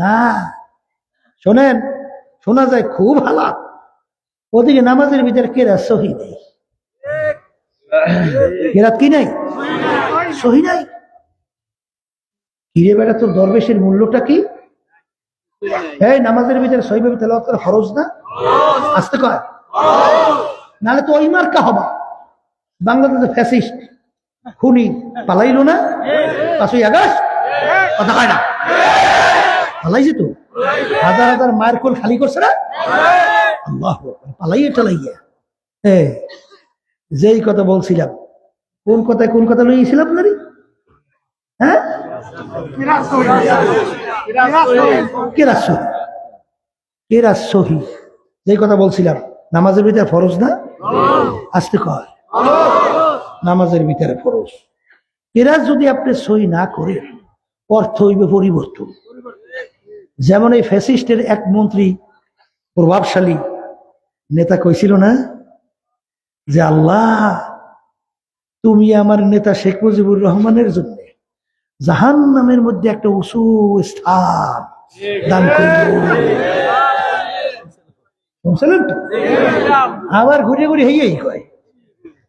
না। শোনেন, শোনা যায় খুব হালাত, ওদিকে নামাজের ভিতরে কেরাত সহি নেই। কেরাত কি নাই? সহি নাই। কিরে বেটা, তোর দরবেশের মূল্যটা কি? এই নামাজের ভিতরে সহিভাবে তেলাওয়াত করা ফরজ না? আসতে কয়, নাহলে তো ওই মার্কা হবা। বাংলাদেশে ফ্যাসিস্ট খুনি পালাইলো না 5ই আগস্ট? কথা কয় না? পালাইছে তো, হাজার হাজার মায়ের কোল খালি করছে না? আল্লাহ পালাইয়ে টালাইয়া। যেই কথা বলছিলাম, কোন কথা লইয়েছিলাম আপনারই? হ্যাঁ, কেরাত সহি। যেই কথা বলছিলাম, নামাজের ভিতরে ফরজ না? আসতে কয়, নামাজের ভিতরে ফরজ। কেরাত যদি আপনি সহি না করে, অর্থ হইবে পরিবর্তন। যেমন এই ফ্যাসিস্টের এক মন্ত্রী, প্রভাবশালী নেতা কইছিল না যে, আল্লাহ তুমি আমার নেতা শেখ মুজিবুর রহমানের জন্য জাহান্নামের মধ্যে একটা উঁচু স্থান দান করিল। আবার ঘুরে ঘুরে হেই কয়,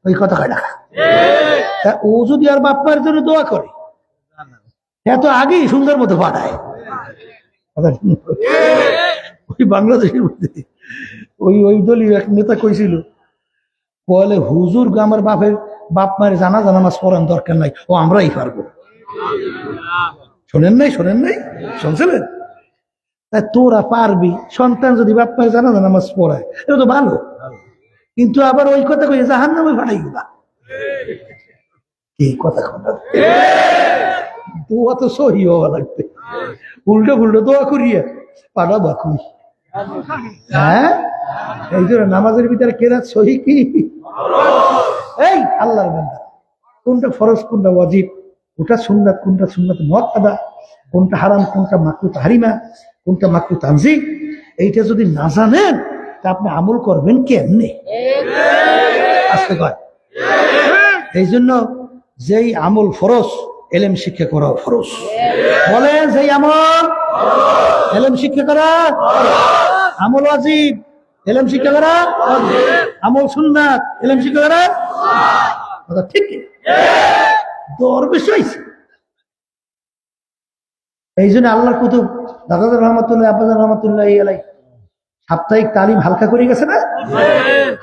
ওই কথা কয় না। ও যদি আর বাপ্পার জন্য দোয়া করে, এত আগেই সুন্দর মতো পাঠায়। ওই বাংলাদেশের মধ্যে ওই দলীয় এক নেতা কইছিল, বলে হুজুর আমার বাপ মায়ের জানাজা নামাজ পড়ার দরকার নাই, ও আমরাই পারবো। শোনেন নাই? শুনছিলেন? তাই তোরা পারবি, সন্তান যদি বাপ মায়ের জানাজা নামাজ পড়ায়, এটা তো ভালো। কিন্তু আবার ওই কথা কই জাহান্নামে পাঠাই না, এই কথা দোয়া তো সহি হওয়া লাগবে। উল্টো দোয়া করিয়া পাঠা বাকুই। হ্যাঁ, এই জন্য নামাজের ভিতরে কেরাত সহি কি? এই আল্লাহর বান্দা, কোনটা ফরজ কোনটা ওয়াজিব, ওটা সুন্নাত কোনটা সুন্নাত মুআক্কাদা, কোনটা হারাম কোনটা মাকরুহ তাহরিমা, কোনটা মাকরুহ তানজিহ, এইটা যদি না জানেন তা আপনি আমল করবেন কেমনে? আসতে কয়। এই জন্য যেই আমল ফরজ, এলেম শিক্ষা করা ফরজ। বলেন, যেই আমল এলেম শিক্ষা করা, আমল ওয়াজিব এলেম শিক্ষা করা, আমল সুন্নাত এলেম শিক্ষা করা। কথা ঠিক? দরবেশ হইছে, এই জন্য আল্লাহর কুতুব দাদা রহমতুল্লাহ আব্বাজান রহমতুল্লাহ আলাই সাপ্তাহিক তালিম হালকা করে গেছে না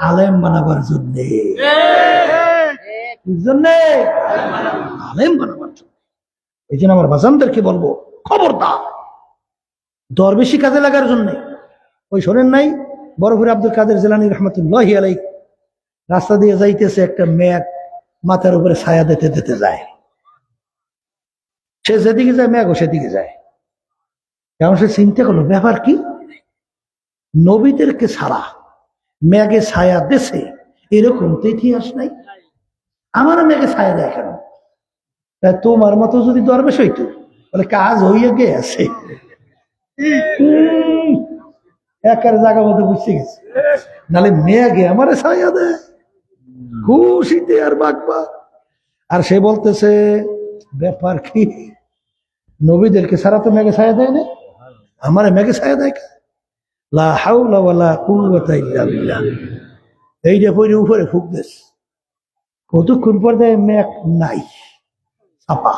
আলেম বানাবার জন্যে আলেম বানাবার জন্য। এই জন্য আমার বাজানদেরকে বলবো খবরদার দরবেশি কাজে লাগার জন্য। ওই শোনেন নাই বরফুর আব্দুল কাদের জিলানী রহমতুল্লাহ আলাই রাস্তা দিয়ে যাইতেছে, একটা মেঘ মাথার উপরে ছায়া দিতে দিতে যায়, সে যেদিকে যায় মেঘও সেদিকে যায়। কারণ সে চিন্তা করলো ব্যাপার কি, নবীদেরকে ছাড়া মেঘে ছায়া দেশে এরকম তো ইতিহাস নাই, আমার মেঘে ছায়া দেয় কেন? তোমার মতো যদি দরবেশ হইতো বলে কাজ হইয়া গেছে, একার জায়গা মতো বুঝতে গেছে, নাহলে মেঘে আমার ছায়া দেয় খুশিতে আর বাগবা। আর সে বলতেছে ব্যাপার কি, নবীদেরকে ছাড়া তো মেঘে ছায়া দেয় না, আমার মেঘে ছায়া দেয়। লা হাওলা ওয়ালা কুওয়াতা ইল্লা বিল্লাহ। এই যে পরে উপরে ফুক দেশ, কতক্ষণ পর দেয় মেঘ নাই, ছাপা।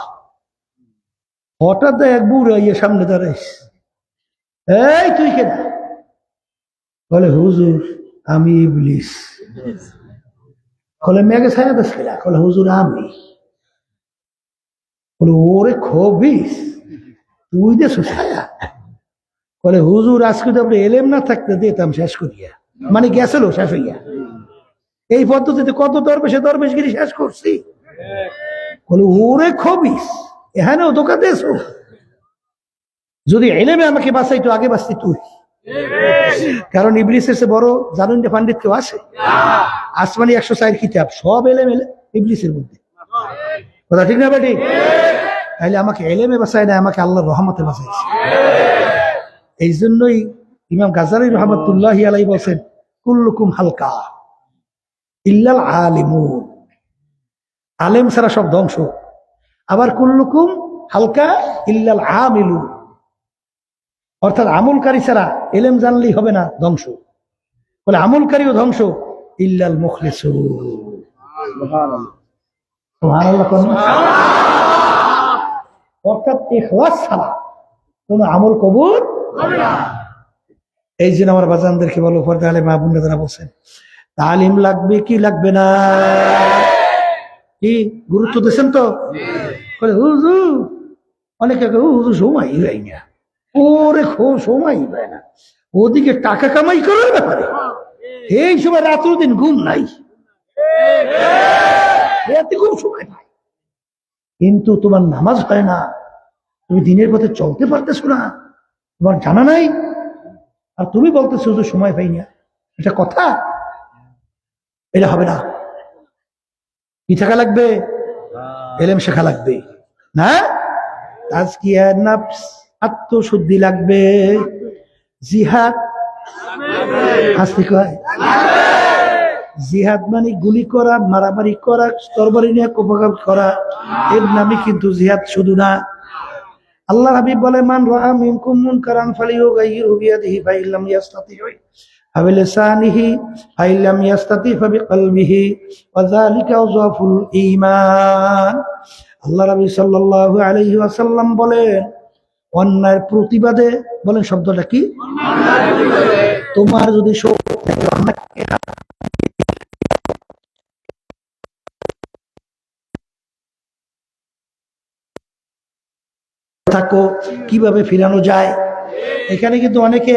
হঠাৎ এক বুড়ো ইয়ে সামনে দাঁড়াইস, এই তুই কেনা? বলে হুজুর আমি ইবলিস। বলে মেঘে ছায়া দেশ কেনা? বলে হুজুর আমি। বলে ওরে খবিস, তুই দেশ ছায়া? বলে হুজুর আজকে তো আপনি এলেম না থাকতে দিতাম শেষ করিয়া, মানে গেছিল শেষ হইয়া। এই পদ্ধতিতে কত দরবেশে দরবেশগিরি শেষ করছি। বলে ওরে খবিস, এখানেও ধোকা দেশ, যদি এলেমে আমাকে বাঁচাইতো আগে বাঁচতি তুই। কারণ ইবলিসের সে বড় জানুন যে পান্ডিত কেউ আসে? আসমানি 104 কিতাব সব এলেম ইবলিসের মধ্যে, কথা ঠিক না বেটি? তাইলে আমাকে এলেমে বাঁচায় না, আমাকে আল্লাহর রহমতে বাঁচাইছে। এই জন্যই ইমাম গাজালি রহমতুল্লাহ আলাই বলছেন কুল্লুকুম হালকা ইল্লাল আলিমুন, আলেম ছাড়া সব ধ্বংস। আবার কুল্লুকুম হালকা ইল্লাল আমিলুন, অর্থাৎ আমলকারী ছাড়া এলেম জানলেই হবে না, ধ্বংস। বলে আমলকারীও ধ্বংস ইল্লাল মুখলিসুন। অর্থাৎ ইখলাস ছাড়া কোন আমল কবুল হবে না। এই জন্য আমার বাজানদেরকে বলো, পর্দা আলে মা বোনরা যারা বলছেন তালিম লাগবে কি লাগবে না, কি গুরুত্ব দিচ্ছেন তো? হুজুর অনেকে হুজুর সময় হয় না, ওরে সময় হয় না, ওদিকে টাকা কামাই করার ব্যাপারে এই সময় রাত্র দিন ঘুম নাই, এতে খুব সময় নাই, কিন্তু তোমার নামাজ হয় না, তুমি দিনের পথে চলতে পারতেছো না, তোমার জানা নাই, আর তুমি বলতেছো যে সময় পাই না। এটা কথা? এটা হবে না। কি থাকা লাগবে? এলেম শেখা লাগবে না, তাজকিয়া নফস আত্মশুদ্ধি লাগবে, জিহাদ আসতে কয় জিহাদ মানে গুলি করা, মারামারি করা, তরবারি নিয়ে কোপাঘাত করা, এর নামই কিন্তু জিহাদ শুধু না। আল্লাহ হাবিব বলে মান রাআ মিনকুম মুনকারান ফালিয়ুগাইয়িরহু বিয়াদিহি ফাইল্লাম ইয়াস্তাতি ফাবিলিসানিহি ফাইল্লাম ইয়াস্তাতি ফাবিকলবিহি ওয়া যালিকা আযফুল ঈমান। আল্লাহ নবী সাল্লাল্লাহু আলাইহি ওয়াসাল্লাম বলেন অন্যায়ের প্রতিবাদে, বলেন শব্দটা কি? তোমার যদি থাকো কিভাবে ফিরানো যায়। এখানে কিন্তু অনেকে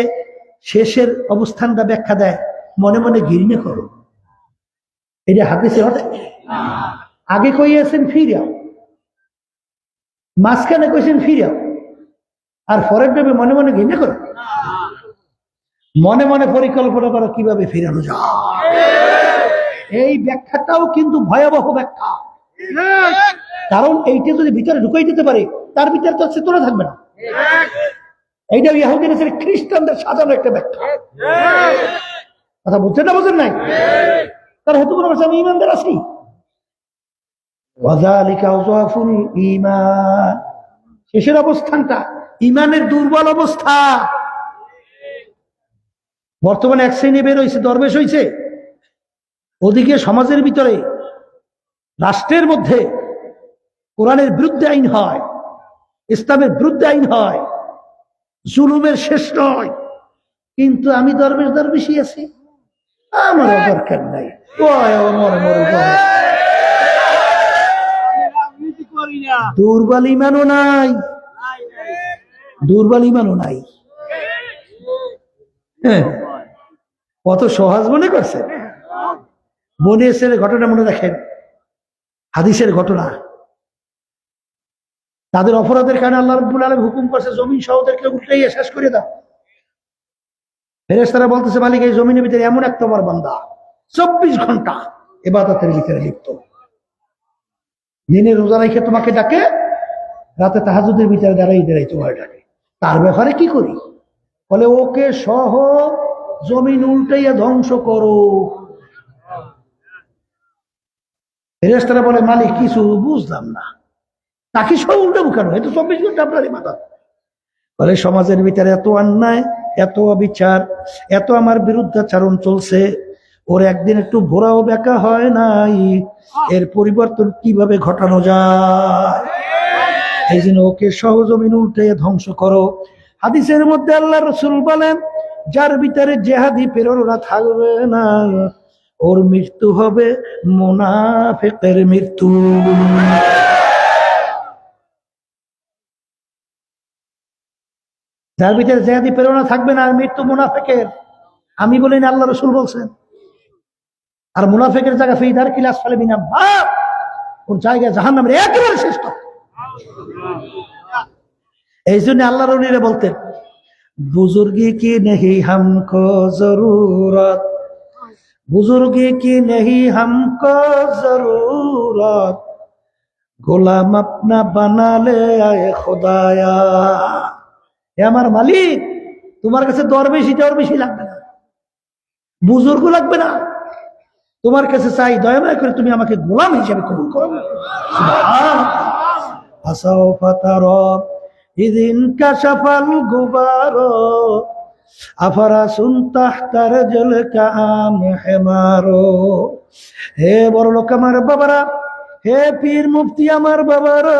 শেষের অবস্থানটা ব্যাখ্যা দেয়, মনে মনে ঘৃণা করো, এটা হাদিসে হতে আগে কইয়াছেন ফিরাও, মাঝখানে কইছেন ফিরাও, আর পরের ভাবে মনে মনে ঘৃণা করো। মনে মনে পরিকল্পনা করো কিভাবে ফিরানো যায়। এই ব্যাখ্যাটাও কিন্তু ভয়াবহ ব্যাখ্যা, কারণ এইটা যদি ভিতরে ঢুকাই দিতে পারে তার ভিতরে তো চেতনা থাকবে না। এইটা ইহুদিদের ছেড়ে খ্রিস্টানদের সাজানো একটা ব্যাখ্যা, কথা বুঝছেন না? বুঝেন নাই? তার হেতু কোনো আমি ইমানদার আছি, শেষের অবস্থানটা ইমানের দুর্বল অবস্থা। বর্তমানে এক শ্রেণী বের হয়েছে, দরবেশ হয়েছে, ওদিকে সমাজের ভিতরে রাষ্ট্রের মধ্যে কোরআনের বিরুদ্ধে আইন হয়, ইসলামের বিরুদ্ধে আইন হয়, জুলুমের শেষ নয়, কিন্তু আমি দরবেশই আছি, আমার দরকার নাই। দুর্বল ইমানও নাই, দুর্বল ইমানও নাই। হ্যাঁ, কত সহজ মনে করছে। বনে ইসরাইলের ঘটনা মনে রাখেন, হাদিসের ঘটনা। তাদের অপরাধের কারণে আল্লাহ রাব্বুল আলামিন হুকুম করছে জমিন সহদেরকে উল্টাইয়া শেষ করে দাও। ফেরেশতারা বলতেছে মালিক এই জমিনের ভিতরে এমন এক তোমার বান্দা 24 ঘন্টা ইবাদতের ভিতরে লিপ্ত, দিনে রোজা রেখে তোমাকে ডাকে, রাতে তাহাজ্জুদের ভিতরে দাঁড়াই তোমার ডাকে, তার ব্যাপারে কি করি? বলে ওকে সহ জমিন উল্টাইয়া ধ্বংস করো। ফেরেশতারা বলে মালিক কিছু বুঝলাম না, তাকে সব উল্টাবো কেন? এই তো 24 ঘন্টা আপনার ইবাদত। বলে সমাজের ভিতরে এত অন্যায়, এত অবিচার, এত আমার বিরুদ্ধাচরণ চলছে, ওর একদিন একটু ভোরাও বেঁকা হয় নাই, এর পরিবর্তন কিভাবে ঘটানো যায়? এই জন্য ওকে সহজমিন উল্টে ধ্বংস করো। হাদিসের মধ্যে আল্লাহ রাসূল বলেন যার ভিতরে জেহাদি প্রেরণা থাকবে না, ওর মৃত্যু হবে মুনাফিকের মৃত্যু। যার ভিতরে জেহাদি প্রেরণা থাকবে না, মৃত্যু মুনাফিকের। আমি বলি না, আল্লাহ রাসূল বলছেন। আর মুনাফিকের জায়গা ফি দারকিল আসফালি মিনান নার, ওর জায়গা জাহান্নামের একেবারে শেষ। এই জন্য আল্লাহর ওলিরা বলতেন বুজুর্গি কি নেহি হামকো জরুরত, বুজুর্গি কি নেহি হামকো জরুরত, গোলাম আপনা বানালে আয়ে খোদায়া। হে আমার মালিক, তোমার কাছে দরবেশি লাগবে না, বুজুর্গ লাগবে না, তোমার কাছে চাই দয়া করে তুমি আমাকে গোলাম হিসেবে কবুল করো। আসাউফা তারা ইদিন কাশাফাল গুবারো আফারাসুন তাহতা রাজুলকা আম হিমারো। হে বড় লোক আমার বাবারা, হে পীর মুফতি আমার বাবারা,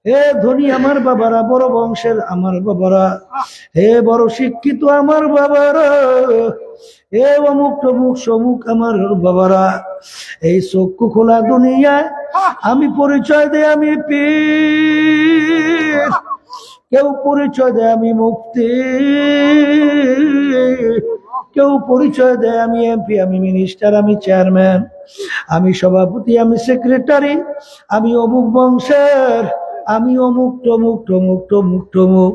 হে ধনী আমার বাবারা, বড় বংশের আমার বাবারা, হে বড় শিক্ষিত আমার বাবারা, হে অমুক তমুক সমুক আমার বাবারা, এই চক্ষু খোলা দুনিয়ায় আমি পরিচয় দেয় আমি পীর, কেউ পরিচয় দেয় আমি মুফতি, কেউ পরিচয় দেয় আমি এমপি, আমি মিনিস্টার, আমি চেয়ারম্যান, আমি সভাপতি, আমি সেক্রেটারি, আমি অমুক বংশের, আমি অমুক টমুক টমুক টমুক টমুক।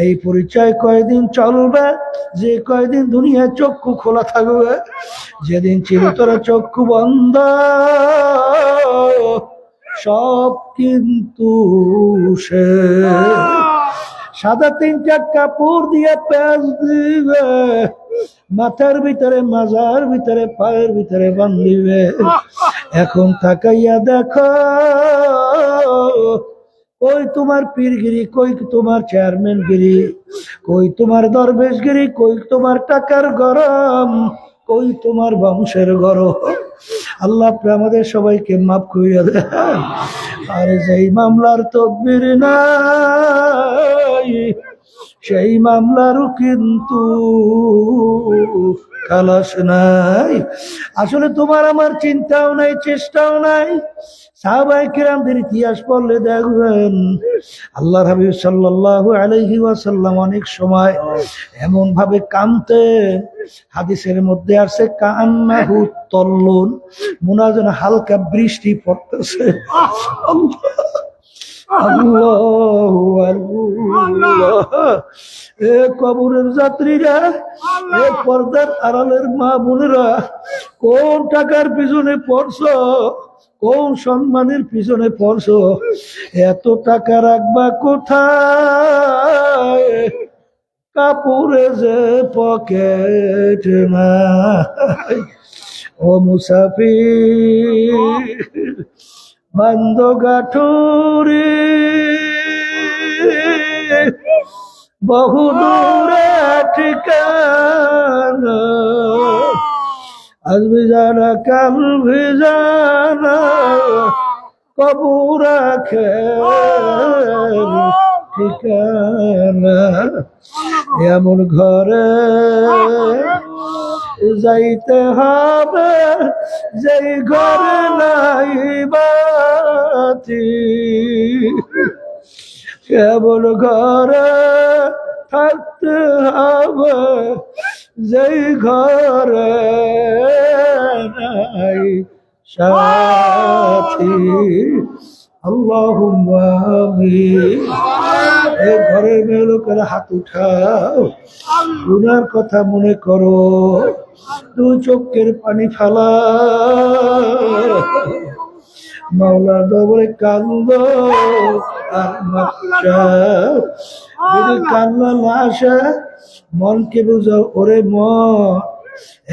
এই পরিচয় কয়দিন চলবে? যে কয়দিন দুনিয়ায় চক্ষু খোলা থাকবে। যেদিন চিরতরে চক্ষু বন্ধ, সব কিন্তু সাদা 3টা কাপড় দিয়ে প্যাঁচ দিবে, মাথার ভিতরে, মাজার ভিতরে, পায়ের ভিতরে বান্ধিবে। এখন তাকাইয়া দেখো, কই তোমার পীরগিরি, কই তোমার চেয়ারম্যানগিরি, কই তোমার দরবেশগিরি, কই তোমার টাকার গরম, কই তোমার বংশের গরম। আল্লাহ আমাদের সবাইকে মাফ করিয়া দেন। আর যেই মামলার তদবির নাই, সেই মামলারও কিন্তু খালাস নাই। আসলে তোমার আমার চিন্তাও নাই, চেষ্টাও নাই। সাহাবায়ে কিরামদের ইতিহাস পড়লে দেখবেন আল্লাহর হাবিব সাল্লাল্লাহু আলাইহি ওয়াসাল্লাম অনেক সময় এমন ভাবে কাঁদতেন, হাদিসের মধ্যে আছে কান্নাহু তল্লুন, মনে হয় যেন হালকা বৃষ্টি পড়তেছে। আল্লাহু আল্লাহ। এ কবরের যাত্রীরা, এ পর্দার আড়ালের মা বোনেরা, কোন টাকার পিছনে পড়ছো, কোন সম্মানের পিছনে পড়ছো? এত টাকা রাখবা কোথায়? কাপড়ে যে পকেট নাই। ও মুসাফির বান্দ গাঠুরে, বহু দূরে ঠিকানা, আজ ভিজানা কাল ভিজানা, কবর আখের ঠিকানা এমন ঘরে যাইতে হবে যেই ঘরে নাই বাতি এমন ঘরে থাকতে হবে যেই ঘরে নাই সাথী আল্লাহুম্মা আমিন। এই ঘরের মেয়ে লোকের হাত উঠাও, গুনার কথা মনে করো, দু চোখের পানি ফালা, মাওলা দরবারে কান্দো আর মাপ চাও। যদি কান্না না আসে মনকে বুঝাও, ওরে মন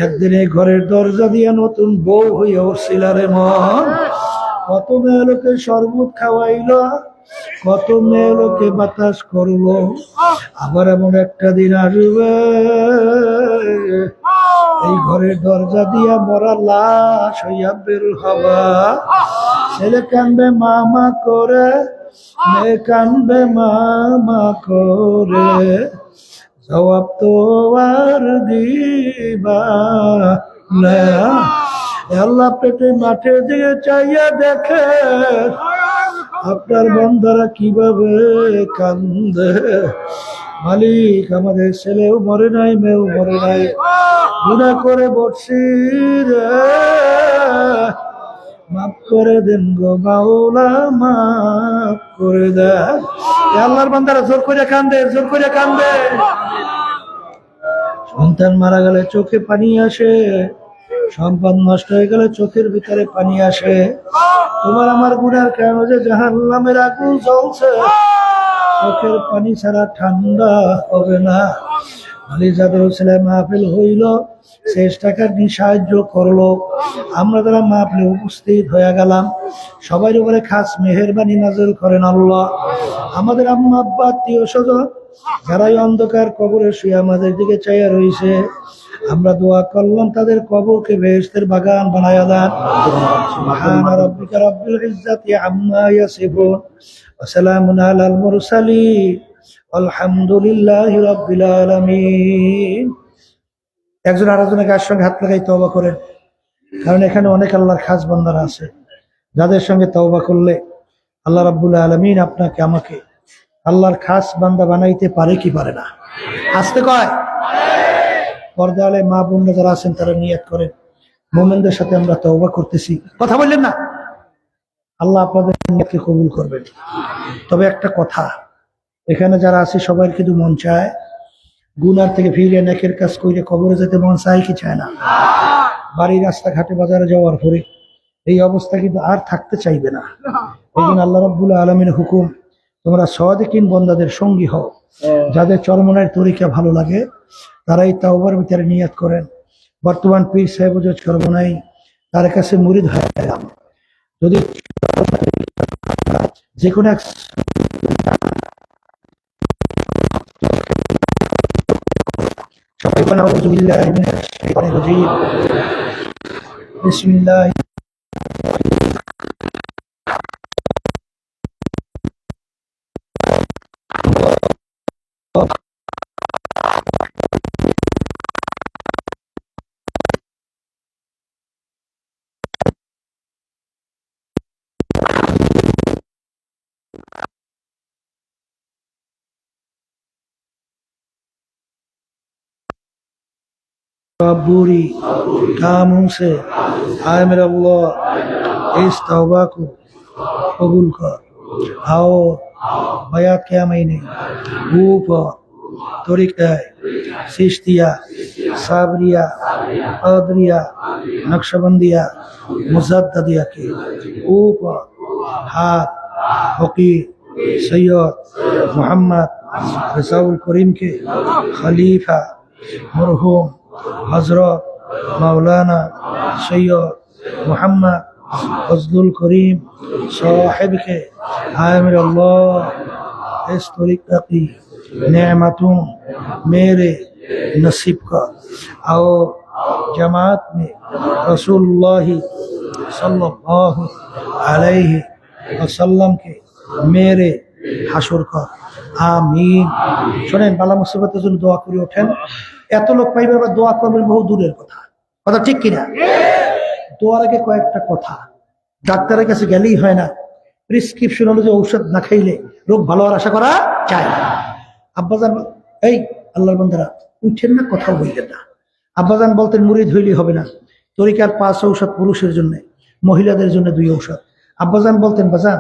একদিন এই ঘরের দরজা দিয়ে নতুন বউ হইয়া উঠছিল রে মন। কত মেয়ে লোকে শরবত খাওয়াইলো, কত মেয়ে লোকে বাতাস করলো, আবার এমন একটা দিন আসবে এই ঘরের দরজা দিয়া মরা লাশ হইয়া বের হবা। ছেলে কানবে মামা করে, মেয়ে কানবে মামা করে, জবাব তো আর দিবা না। আল্লাহ পেটে মাঠের দিকে চাইয়া দেখে আপনার বান্দারা কিভাবে কান্দে। মালিক আমাদের ছেলেও মরে নাই, মেয়েও মরে নাই, গুনাহ করে বসছি রে, মাফ করে দেন গো মাওলা, মাফ করে দেন। আল্লাহর বান্দারা জোর করে কান্দে, জোর করে কান্দে। সন্তান মারা গেলে চোখে পানি আসে, সম্পদ নষ্ট হয়ে গেলে চোখের ভিতরে পানি আসে। তোমার আমার গুনার কারণে যে জাহান্নামের আগুন জ্বলছে, চোখের পানি ছাড়া ঠান্ডা হবে না। আলী যাদের ছেলে মাহফিল হইল, শেষ টাকার নিয়ে সাহায্য করলো, আমরা যারা মাহফিলে উপস্থিত হয়ে গেলাম, সবার উপরে খাস মেহেরবানি নাযিল করেন আল্লাহ। আমাদের আম্মা আব্বা আত্মীয় স্বজন যারাই অন্ধকার কবরে শুয়ে আমাদের দিকে চাইয়া রয়েছে, আমরা দোয়া করলাম তাদের কবরকে বেহেশতের বাগান বানায়া দেন। সুবহানা রাব্বিকা রাব্বিল ইজ্জাতি আম্মা ইয়াসিফুন ওয়া সালামুন আলাল মুরসালিন আলহামদুলিল্লাহি রাব্বিল আলামিন। একজন আরেকজনের গায়ের সঙ্গে হাত লাগাই তওবা করেন, কারণ এখানে অনেক আল্লাহর খাস বান্দারা আছে যাদের সঙ্গে তওবা করলে আল্লাহ রাব্বুল আলামিন আপনাকে আমাকে আল্লাহর খাস বান্দা বানাইতে পারে কি পারে না? আসতে কয় পর্দালে মা বোনরা যারা আছেন তারা নিয়ত করেন, মুমিনদের সাথে আমরা তওবা করতেছি। কথা বললেন না? আল্লাহ আপনাদের নিয়তকে কবুল করবেন। তবে একটা কথা, এখানে যারা আছে সবাই কিন্তু মন চায় গুনার থেকে ফিরে নেকের কাজ করে কবরে যেতে, মন চায় কি চায় না? বাড়ি রাস্তাঘাটে বাজারে যাওয়ার পরে এই অবস্থা কিন্তু আর থাকতে চাইবে না। এই জন্য আল্লাহ রাব্বুল আলামিনের হুকুম, তোমরা সাদিকিন বান্দাদের সঙ্গী হও। যাদের চরমনের তরিকা ভালো লাগে তারা এই তাওবার ভিতরে নিয়ত করেন, বর্তমান পীর সাহেব হুজুর চরমনাই তার কাছে মুরিদ হয়ে গেলাম। যদি যে কোনো এক সবাই বানাও বিসমিল্লাহি মিনাশ শাইতানির রাজিম, বিসমিল্লাহ। बुरी कामों से आए मेरे अल्लाह इस तौबा को कबूल कर। आओ बयात क्या महीने ऊपर तरीका सिश्तिया साबरिया कदरिया नक्शबंदिया मुजद्दिया के ऊपर हाथ फकीर सैयद मोहम्मद रसूल करीम के खलीफा मरहूम हजरत मौलाना सैयद मोहम्मद फजलुल करीम साहिब के आमिर अल्लाह इस तरीक़ा की नेमतों मेरे नसीब का और जमात में रसूलुल्लाह सल्लल्लाहु अलैहि সাল্লামকে মেরে হাসর কর, আমিন। শোনেন, বালা মুসিবতের জন্য দোয়া করে ওঠেন। এত লোক পাইবে আবার দোয়া করবেন বহু দূরের কথা, কথা ঠিক কিনা? দোয়ার আগে কয়েকটা কথা, ডাক্তারের কাছে গেলেই হয় না, প্রেসক্রিপশন অনুযায়ী ঔষধ না খাইলে রোগ ভালো হওয়ার আশা করা যায় না। আব্বাজান, এই আল্লাহর বান্দারা উঠেন না, কথাও বললেন না। আব্বাজান বলতেন মুরিদ হইলেই হবে না, তরিকার 5 ঔষধ পুরুষের জন্য, মহিলাদের জন্য 2 ঔষধ। আব্বাজান বলতেন বাজান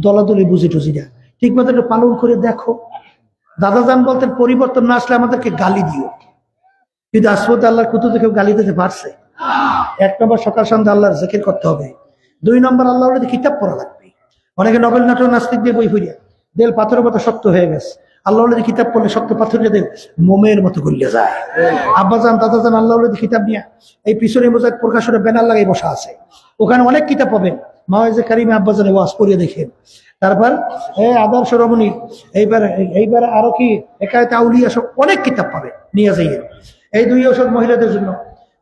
দলাদলি বুঝি টুঝি না, ঠিক মতো একটু পালন করে দেখো। দাদাজান বলতেন পরিবর্তন না আসলে আমাদেরকে গালি দিও। কিন্তু আসবত আল্লাহর কুতুতে কেউ গালি দিতে পারছে? 1 নম্বর সকাল সন্ধ্যা আল্লাহর জিকির করতে হবে। 2 নম্বর আল্লাহর কিতাব পড়া লাগবে। অনেকে নবেল নাটক নাস্তিক দিয়ে বই ফিরিয়া দেল পাথরের মতো শক্ত হয়ে গেছে। আল্লাহর কিতাব পড়লে শক্ত পাথর দিয়ে মোমের মতো গলিয়ে যায়। আব্বাজান দাদাজান আল্লাহর কিতাব নিয়ে এই পিছনে মোজাক প্রকাশনের ব্যানার লাগাই বসা আছে, ওখানে অনেক কিতাব পাবেন। মাওয়াইজে কারিমে আব্বাজানে ওয়াজ পড়িয়ে দেখেন। তারপর আদর্শ রমণী, এইবার আরো কি একায়েতে আউলিয়া, সব অনেক কিতাব পাবে, নিয়ে যাইয়ে। এই 2 ঔষধ মহিলাদের জন্য।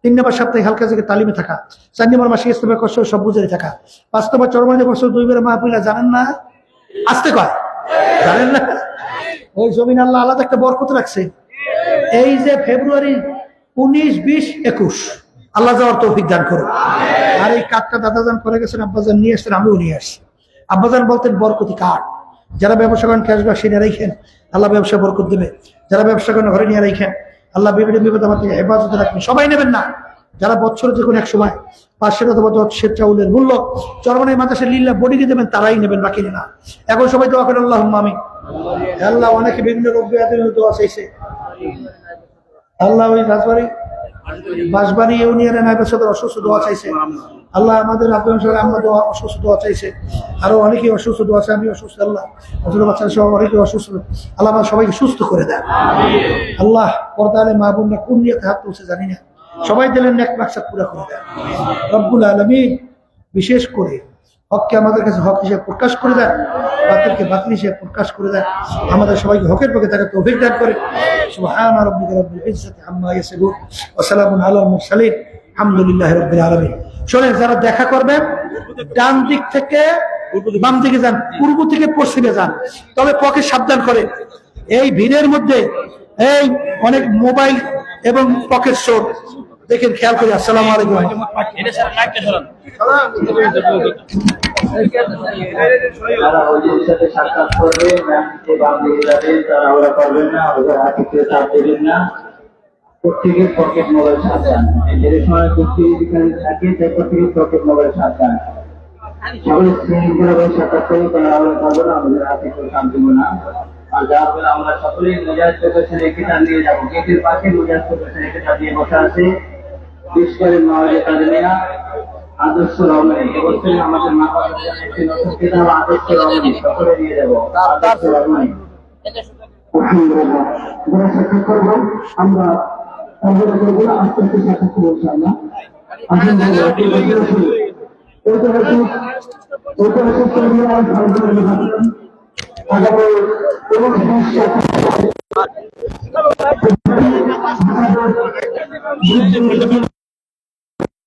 3 নম্বর সাপ্তাহিক হালকা থেকে তালিমে থাকা। 4 নম্বর মাসিক ইসলামের কষ্ট সব বুঝে থাকা। 5 নম্বর চরমানি বছর 2 বার মাহফিলা, জানেন না? আসতে কয়, জানেন না? ওই জমিন আল্লাহ আলাদা একটা বরকত রাখছে। এই যে ফেব্রুয়ারি 19, 20, 21 আল্লাহ যাওয়ার তৌফিক দান করুন। আর এই কাঠটা দাদাজান করে গেছেন, আব্বাজান নিয়ে আসছেন, আমিও নিয়ে আসছি। আব্বাজান বলতেন বরকতি কাঠ, যারা ব্যবসা করেন ক্যাশ বাক্সে নিয়ে রেখেন, আল্লাহ ব্যবসা বরকত দেবে। যারা ব্যবসা করেন ঘরে নিয়ে রেখেন, আল্লাহ বিভিন্ন বিপদ আমার থেকে হেফাজতে রাখবেন। সবাই নেবেন না, যারা বছরে যে কোনো এক সময় 500 অথবা 10 চাউলের মূল্য চরমানের মাদ্রাসায় লিল্লাহ বডিকে দেবেন, তারাই নেবেন, বাকি না। এখন সবাই দোয়া করেন আল্লাহুম্মা আমিন। আল্লাহ অনেকে বিভিন্ন রোগ ব্যাধির দোয়া চাইছে। আল্লাহ ওই রাজবাড়ি বাঁশবাড়ি ইউনিয়নের নায়ব সদর অসুস্থ দোয়া চাইছে। আল্লাহ আমাদের আমাদের অসুস্থ দোয়া চাইছে। আরো অনেকেই অসুস্থ দোয়া চাই, আমি অসুস্থ। আল্লাহ বাচ্চা সহ অনেকে অসুস্থ, আল্লাহ আমার সবাইকে সুস্থ করে দেন। আল্লাহ পর্দালে মা বোনরা কোন নিয়ে হাত তুলছে জানি না, সবাই দিলেন নেক মাকসাদ পুরা করে দেন রব্বুল আলামিন। বিশেষ করে হককে আমাদের কাছে হক হিসেবে প্রকাশ করে দেন, বাতিলকে বাতিল হিসেবে প্রকাশ করে দেন। আমাদের সবাইকে হকের পক্ষে থাকার তৌফিক দান করে। সুবহান রাব্বিকা রাব্বিল ইজ্জাতি আম্মা ইয়াসিফুন ওয়া সালামুন আলাল মুরসালিন আলহামদুলিল্লাহি রাব্বিল আলামিন। শোনেন, যারা দেখা করবেন ডান দিক থেকে বাম দিকে যান, পূর্ব থেকে পশ্চিমে যান, তবে পকেট সাবধান করে। এই ভিড়ের মধ্যে এই অনেক মোবাইল এবং পকেট চোর, দেখেন খেয়াল করি। আসসালামু আলাইকুম। যারা ওদের সাথে সাক্ষাৎ করবে তারা ওরা করবেন না, ওদের হাতে চাপ দেবেন না। প্রত্যেকের পকেট মোবাইল সাবধান। যে সময় কুস্তিকারী থাকে তাই প্রত্যেকের পকেট মোবাইল সাবধান। সকলে শৃঙ্খলাভাবে সাক্ষাৎ করবে, তারা ওরা করবে না, আমাদের হাতে কেউ চাপ দেবো না। আর যার ফলে আমরা সকলেই মুজাহিদ প্রফেশন একটি টান দিয়ে যাবো। গেটের পাশে মুজাহিদ প্রফেশন একটি টান দিয়ে বসা আছে। বিশেষ করে মাওয়াজে কাজমিয়া আদর্শ রমণী, এবছর আমাদের মা বাবার একটি নতুন কিতাব আদর্শ রমণী, সকলে নিয়ে যাবো আদর্শ রমণী। আলহামদুলিল্লাহ, যারা সাক্ষাৎ করবো আমরা করবো না, আস্তে আস্তে সাক্ষাৎ করবো ইনশাআল্লাহ। আগামী